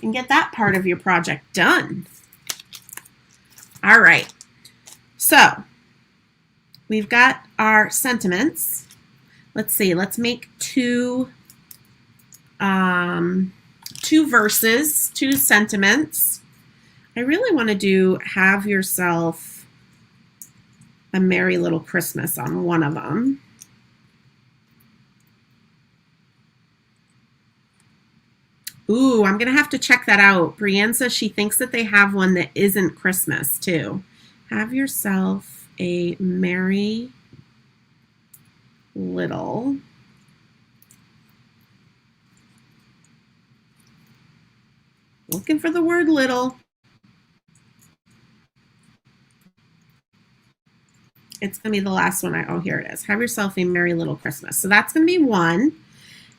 And get that part of your project done. All right. So we've got our sentiments. Let's see. Let's make two verses, two sentiments. I really want to do have yourself a merry little Christmas on one of them. Ooh, I'm going to have to check that out. Brienne says she thinks that they have one that isn't Christmas, too. Have yourself a merry little looking for the word little. It's going to be the last one. Oh, here it is. Have yourself a merry little Christmas. So that's going to be one.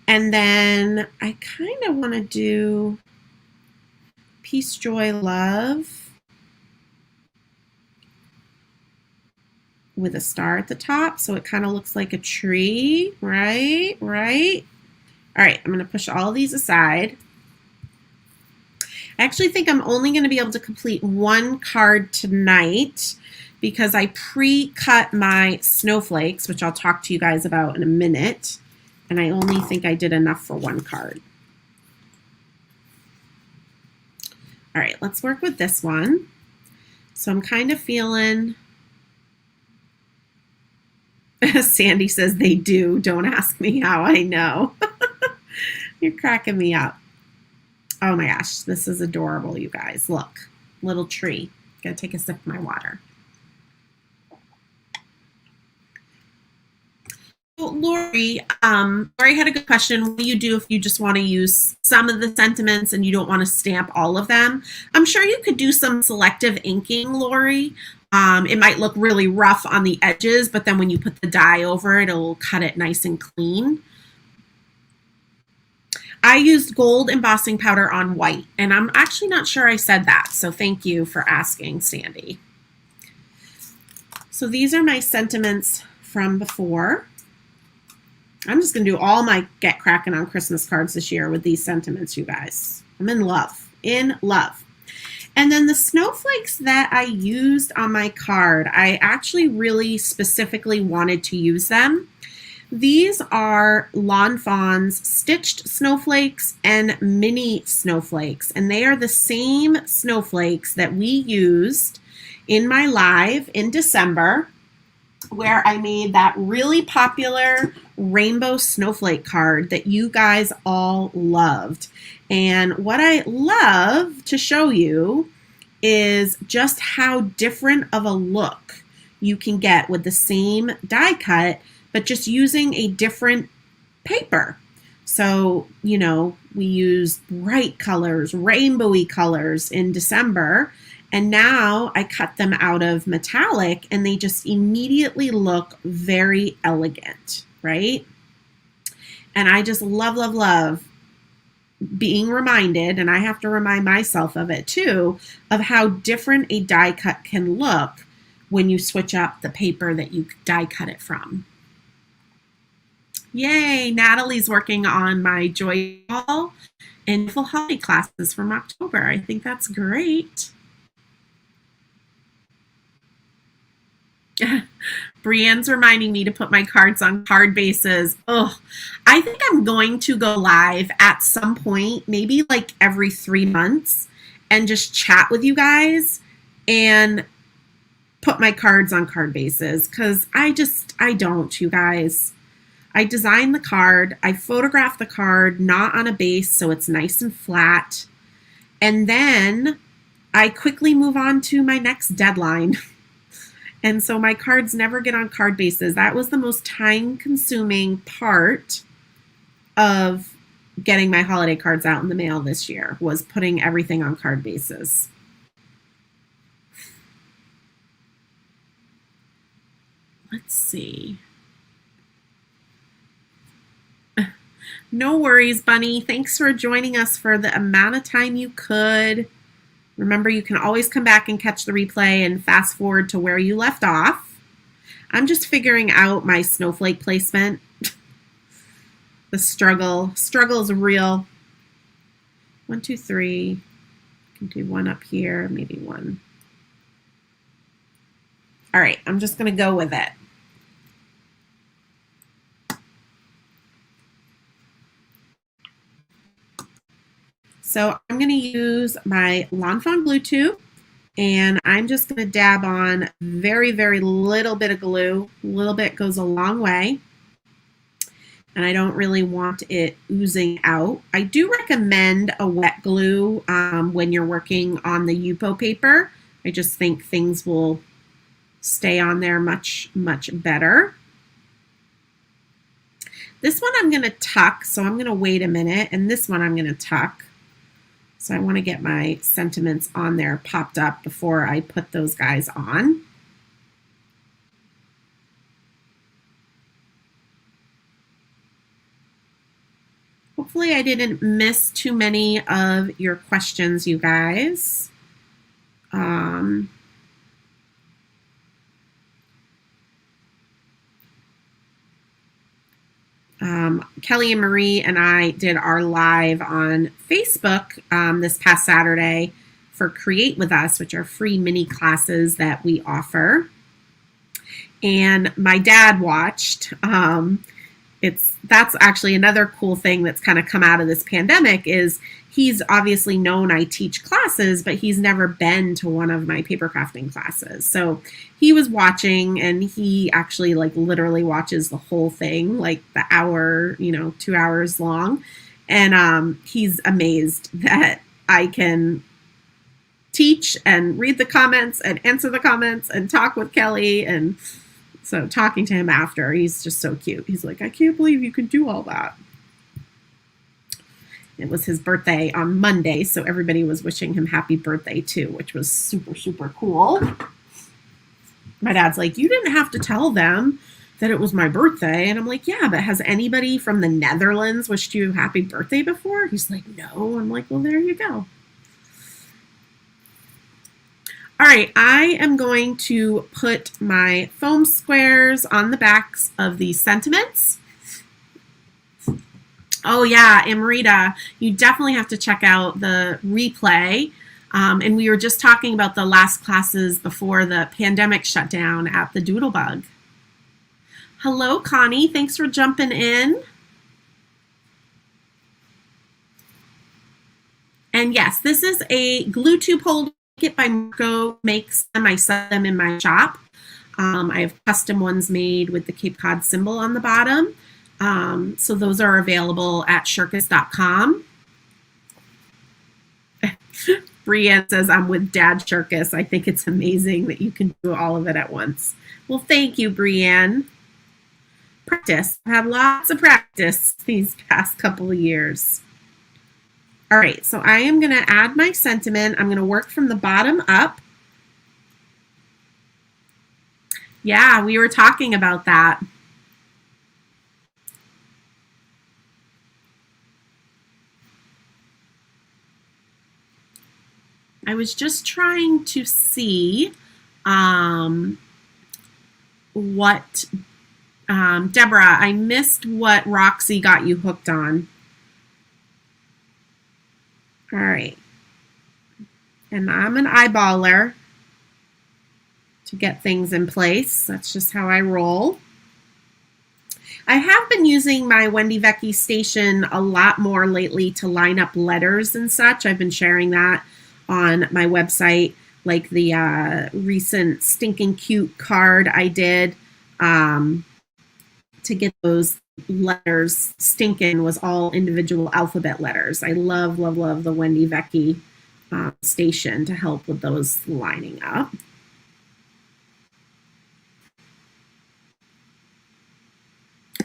And then I kind of want to do peace, joy, love with a star at the top. So it kind of looks like a tree, right? Right. All right, I'm going to push all these aside. I actually think I'm only going to be able to complete one card tonight because I pre-cut my snowflakes, which I'll talk to you guys about in a minute. And I only think I did enough for one card. All right, let's work with this one. So I'm kind of feeling, Sandy says they do. Don't ask me how I know. You're cracking me up. Oh my gosh, this is adorable, you guys. Look, little tree. Gotta take a sip of my water. Lori had a good question. What do you do if you just want to use some of the sentiments and you don't want to stamp all of them? I'm sure you could do some selective inking, Lori. It might look really rough on the edges, but then when you put the dye over it, it'll cut it nice and clean. I used gold embossing powder on white, and I'm actually not sure I said that, so thank you for asking, Sandy. So these are my sentiments from before. I'm just going to do all my Get Crackin' on Christmas cards this year with these sentiments, you guys. I'm in love. In love. And then the snowflakes that I used on my card, I actually really specifically wanted to use them. These are Lawn Fawn's stitched snowflakes and mini snowflakes. And they are the same snowflakes that we used in my live in December, where I made that really popular rainbow snowflake card that you guys all loved. And what I love to show you is just how different of a look you can get with the same die cut, but just using a different paper. So, you know, we used bright colors, rainbowy colors in December, and now I cut them out of metallic and they just immediately look very elegant, right? And I just love, love, love being reminded, and I have to remind myself of it too, of how different a die cut can look when you switch up the paper that you die cut it from. Yay, Natalie's working on my Joy Ball and full holiday classes from October. I think that's great. Brienne's reminding me to put my cards on card bases. Oh, I think I'm going to go live at some point, maybe like every 3 months, and just chat with you guys and put my cards on card bases, because I don't, you guys. I design the card, I photograph the card, not on a base, so it's nice and flat. And then I quickly move on to my next deadline. And so my cards never get on card bases. That was the most time-consuming part of getting my holiday cards out in the mail this year, was putting everything on card bases. Let's see. No worries, Bunny. Thanks for joining us for the amount of time you could. Remember, you can always come back and catch the replay and fast forward to where you left off. I'm just figuring out my snowflake placement. The struggle is real. 1, 2, 3. Can do one up here, maybe one. All right, I'm just going to go with it. So I'm going to use my Lawn Fawn glue tube, and I'm just going to dab on very, very little bit of glue. A little bit goes a long way, and I don't really want it oozing out. I do recommend a wet glue when you're working on the Yupo paper. I just think things will stay on there much, much better. This one I'm going to tuck, so I'm going to wait a minute, and this one I'm going to tuck. So I want to get my sentiments on there popped up before I put those guys on. Hopefully I didn't miss too many of your questions, you guys. Kelly and Marie and I did our live on Facebook this past Saturday for Create With Us, which are free mini classes that we offer. And my dad watched. That's actually another cool thing that's kind of come out of this pandemic is he's obviously known I teach classes, but he's never been to one of my paper crafting classes. So he was watching, and he actually like literally watches the whole thing, like the hour, 2 hours long. And he's amazed that I can teach and read the comments and answer the comments and talk with Kelly. And so talking to him after, he's just so cute. He's like, I can't believe you can do all that. It was his birthday on Monday, so everybody was wishing him happy birthday too, which was super, super cool. My dad's like, you didn't have to tell them that it was my birthday. And I'm like, yeah, but has anybody from the Netherlands wished you happy birthday before? He's like, no. I'm like, well, there you go. All right, I am going to put my foam squares on the backs of these sentiments. Oh yeah, Amrita, you definitely have to check out the replay. And we were just talking about the last classes before the pandemic shut down at the Doodlebug. Hello, Connie. Thanks for jumping in. And yes, this is a glue tube holder kit by Marco. Makes them. I sell them in my shop. I have custom ones made with the Cape Cod symbol on the bottom. So those are available at Shirkus.com. Brienne says, I'm with Dad Shirkus. I think it's amazing that you can do all of it at once. Well, thank you, Brienne. Practice. I've had lots of practice these past couple of years. All right, so I am going to add my sentiment. I'm going to work from the bottom up. Yeah, we were talking about that. I was just trying to see what, Deborah, I missed what Roxy got you hooked on. All right. And I'm an eyeballer to get things in place. That's just how I roll. I have been using my Wendy Vecchi station a lot more lately to line up letters and such. I've been sharing that on my website, like the recent Stinking Cute card I did to get those letters. Stinkin' was all individual alphabet letters. I love, love, love the Wendy Vecchi station to help with those lining up.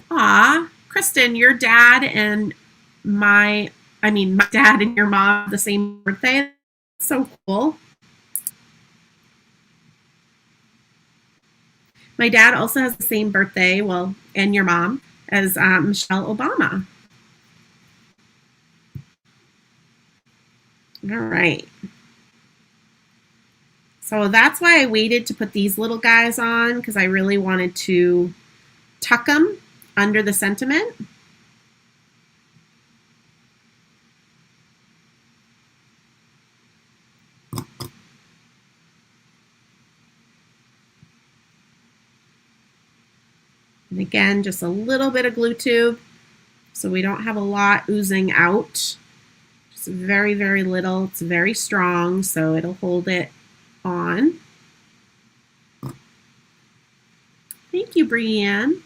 Aw, Kristen, your dad and my dad and your mom have the same birthday. That's so cool. My dad also has the same birthday, well, and your mom, as Michelle Obama. All right. So that's why I waited to put these little guys on, because I really wanted to tuck them under the sentiment. And again, just a little bit of glue tube so we don't have a lot oozing out. Just very, very little. It's very strong, so it'll hold it on. Thank you, Brianne.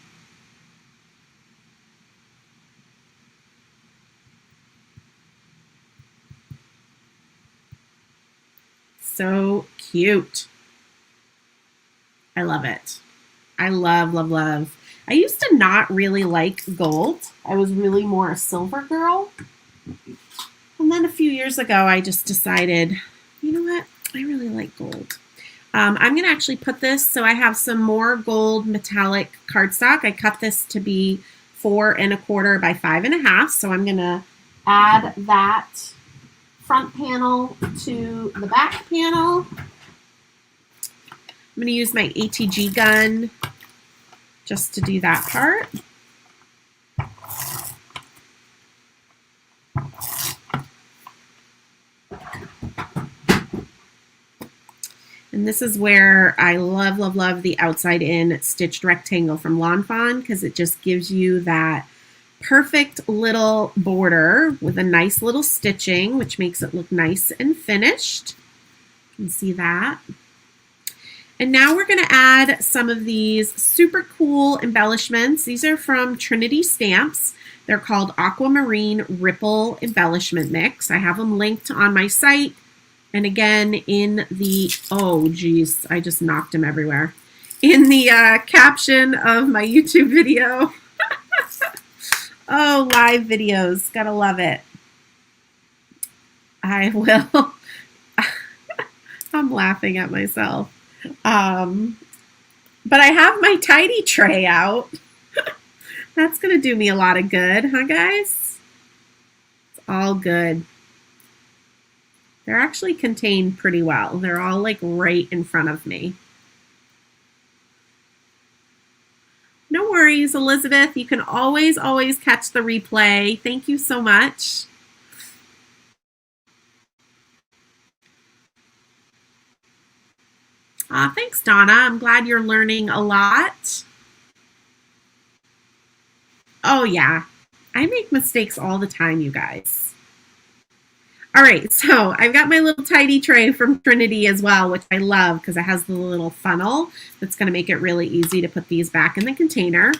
So cute. I love it. I love, love, love. I used to not really like gold. I was really more a silver girl. And then a few years ago, I just decided, you know what? I really like gold. I'm going to actually put this, so I have some more gold metallic cardstock. I cut this to be 4 1/4 by 5 1/2. So I'm going to add that front panel to the back panel. I'm going to use my ATG gun just to do that part. And this is where I love, love, love the outside in stitched rectangle from Lawn Fawn, because it just gives you that perfect little border with a nice little stitching, which makes it look nice and finished. You can see that. And now we're going to add some of these super cool embellishments. These are from Trinity Stamps. They're called Aquamarine Ripple Embellishment Mix. I have them linked on my site. And again, in the, oh geez, I just knocked them everywhere. In the caption of my YouTube video. Oh, live videos, gotta love it. I will. I'm laughing at myself. But I have my tidy tray out. That's gonna do me a lot of good, huh guys? It's all good. They're actually contained pretty well. They're all like right in front of me. No worries, Elizabeth. You can always, always catch the replay. Thank you so much. Thanks, Donna. I'm glad you're learning a lot. Oh, yeah. I make mistakes all the time, you guys. All right, so I've got my little tidy tray from Trinity as well, which I love because it has the little funnel that's going to make it really easy to put these back in the container.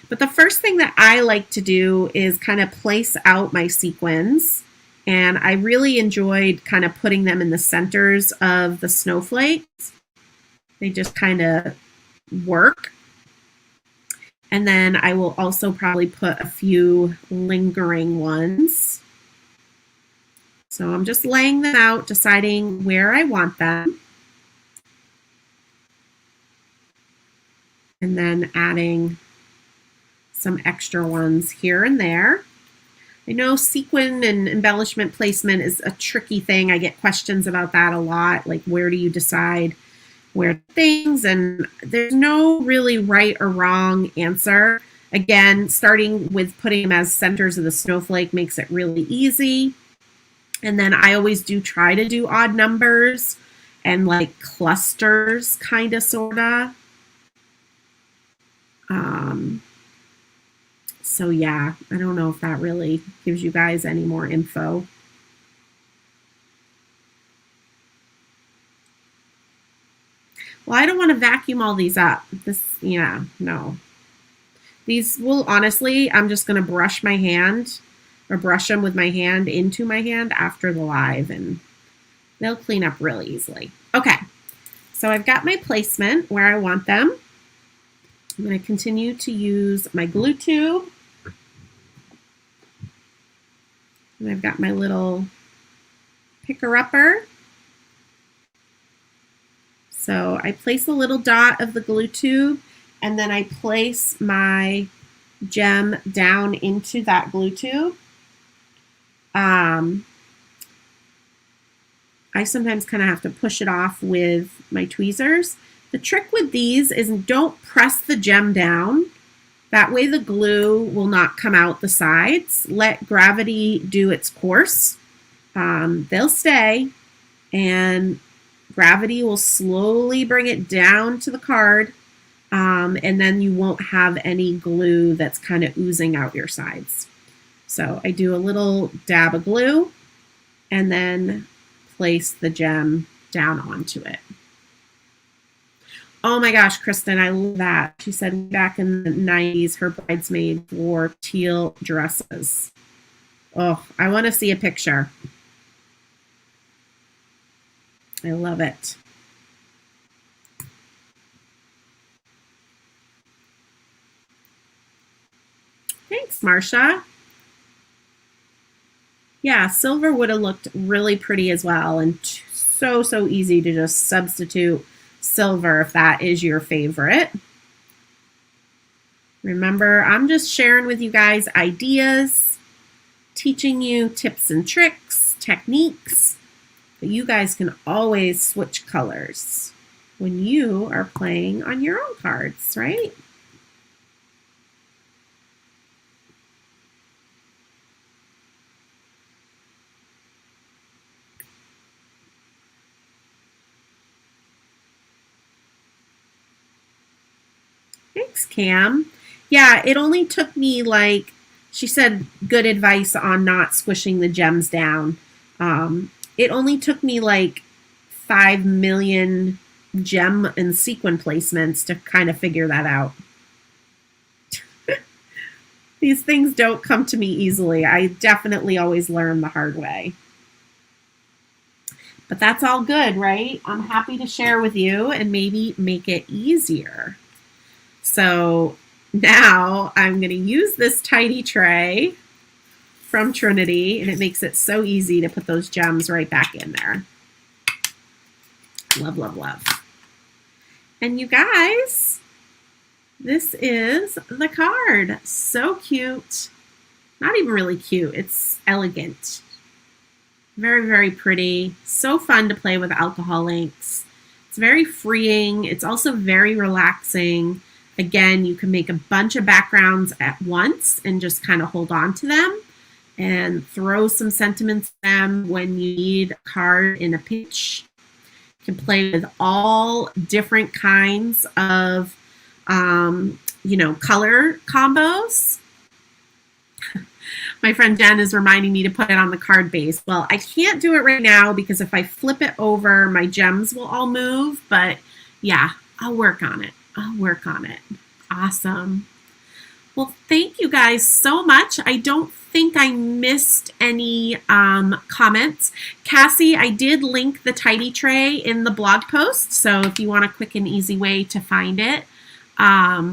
But the first thing that I like to do is kind of place out my sequins. And I really enjoyed kind of putting them in the centers of the snowflakes. They just kind of work. And then I will also probably put a few lingering ones. So I'm just laying them out, deciding where I want them. And then adding some extra ones here and there. I know sequin and embellishment placement is a tricky thing. I get questions about that a lot. Like, where do you decide where things? And there's no really right or wrong answer. Again, starting with putting them as centers of the snowflake makes it really easy. And then I always do try to do odd numbers and like clusters, kind of, sort of. So yeah, I don't know if that really gives you guys any more info. Well, I don't want to vacuum all these up. Yeah, no. These will, honestly, I'm just going to brush my hand or brush them with my hand into my hand after the live, and they'll clean up really easily. Okay, so I've got my placement where I want them. I'm going to continue to use my glue tube. And I've got my little picker-upper. So I place a little dot of the glue tube, and then I place my gem down into that glue tube. I sometimes kind of have to push it off with my tweezers. The trick with these is don't press the gem down. That way the glue will not come out the sides. Let gravity do its course. They'll stay, and gravity will slowly bring it down to the card, and then you won't have any glue that's kind of oozing out your sides. So I do a little dab of glue and then place the gem down onto it. Oh my gosh, Kristen, I love that. She said back in the 90s, her bridesmaids wore teal dresses. Oh, I want to see a picture. I love it. Thanks, Marcia. Yeah, silver would have looked really pretty as well, and so easy to just substitute silver if that is your favorite. Remember, I'm just sharing with you guys ideas, teaching you tips and tricks, techniques, but you guys can always switch colors when you are playing on your own cards, right? Thanks, Cam. Yeah, it only took me like, she said good advice on not squishing the gems down. It only took me like 5 million gem and sequin placements to kind of figure that out. These things don't come to me easily. I definitely always learn the hard way. But that's all good, right? I'm happy to share with you and maybe make it easier. So now I'm going to use this tidy tray from Trinity, and it makes it so easy to put those gems right back in there. Love, love, love. And you guys, this is the card. So cute. Not even really cute. It's elegant. Very, very pretty. So fun to play with alcohol inks. It's very freeing. It's also very relaxing. Again, you can make a bunch of backgrounds at once and just kind of hold on to them and throw some sentiments at them when you need a card in a pinch. You can play with all different kinds of, color combos. My friend Jen is reminding me to put it on the card base. Well, I can't do it right now because if I flip it over, my gems will all move. But yeah, I'll work on it. Awesome. Well, thank you guys so much. I don't think I missed any comments. Cassie, I did link the tidy tray in the blog post. So if you want a quick and easy way to find it, that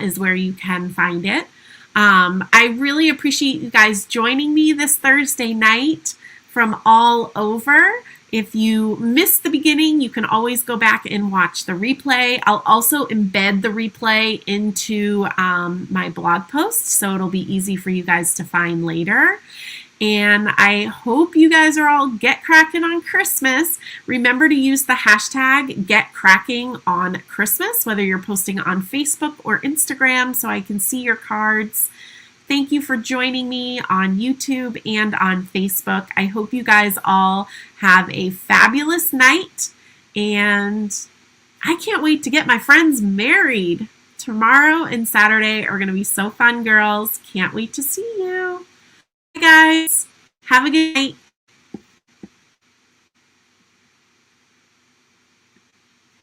is where you can find it. I really appreciate you guys joining me this Thursday night from all over. If you missed the beginning, you can always go back and watch the replay. I'll also embed the replay into my blog post, so it'll be easy for you guys to find later. And I hope you guys are all get cracking on Christmas. Remember to use the hashtag #GetCrackingOnChristmas, whether you're posting on Facebook or Instagram, so I can see your cards. Thank you for joining me on YouTube and on Facebook. I hope you guys all have a fabulous night, and I can't wait to get my friends married. Tomorrow and Saturday are going to be so fun, girls. Can't wait to see you. Bye, guys. Have a good night.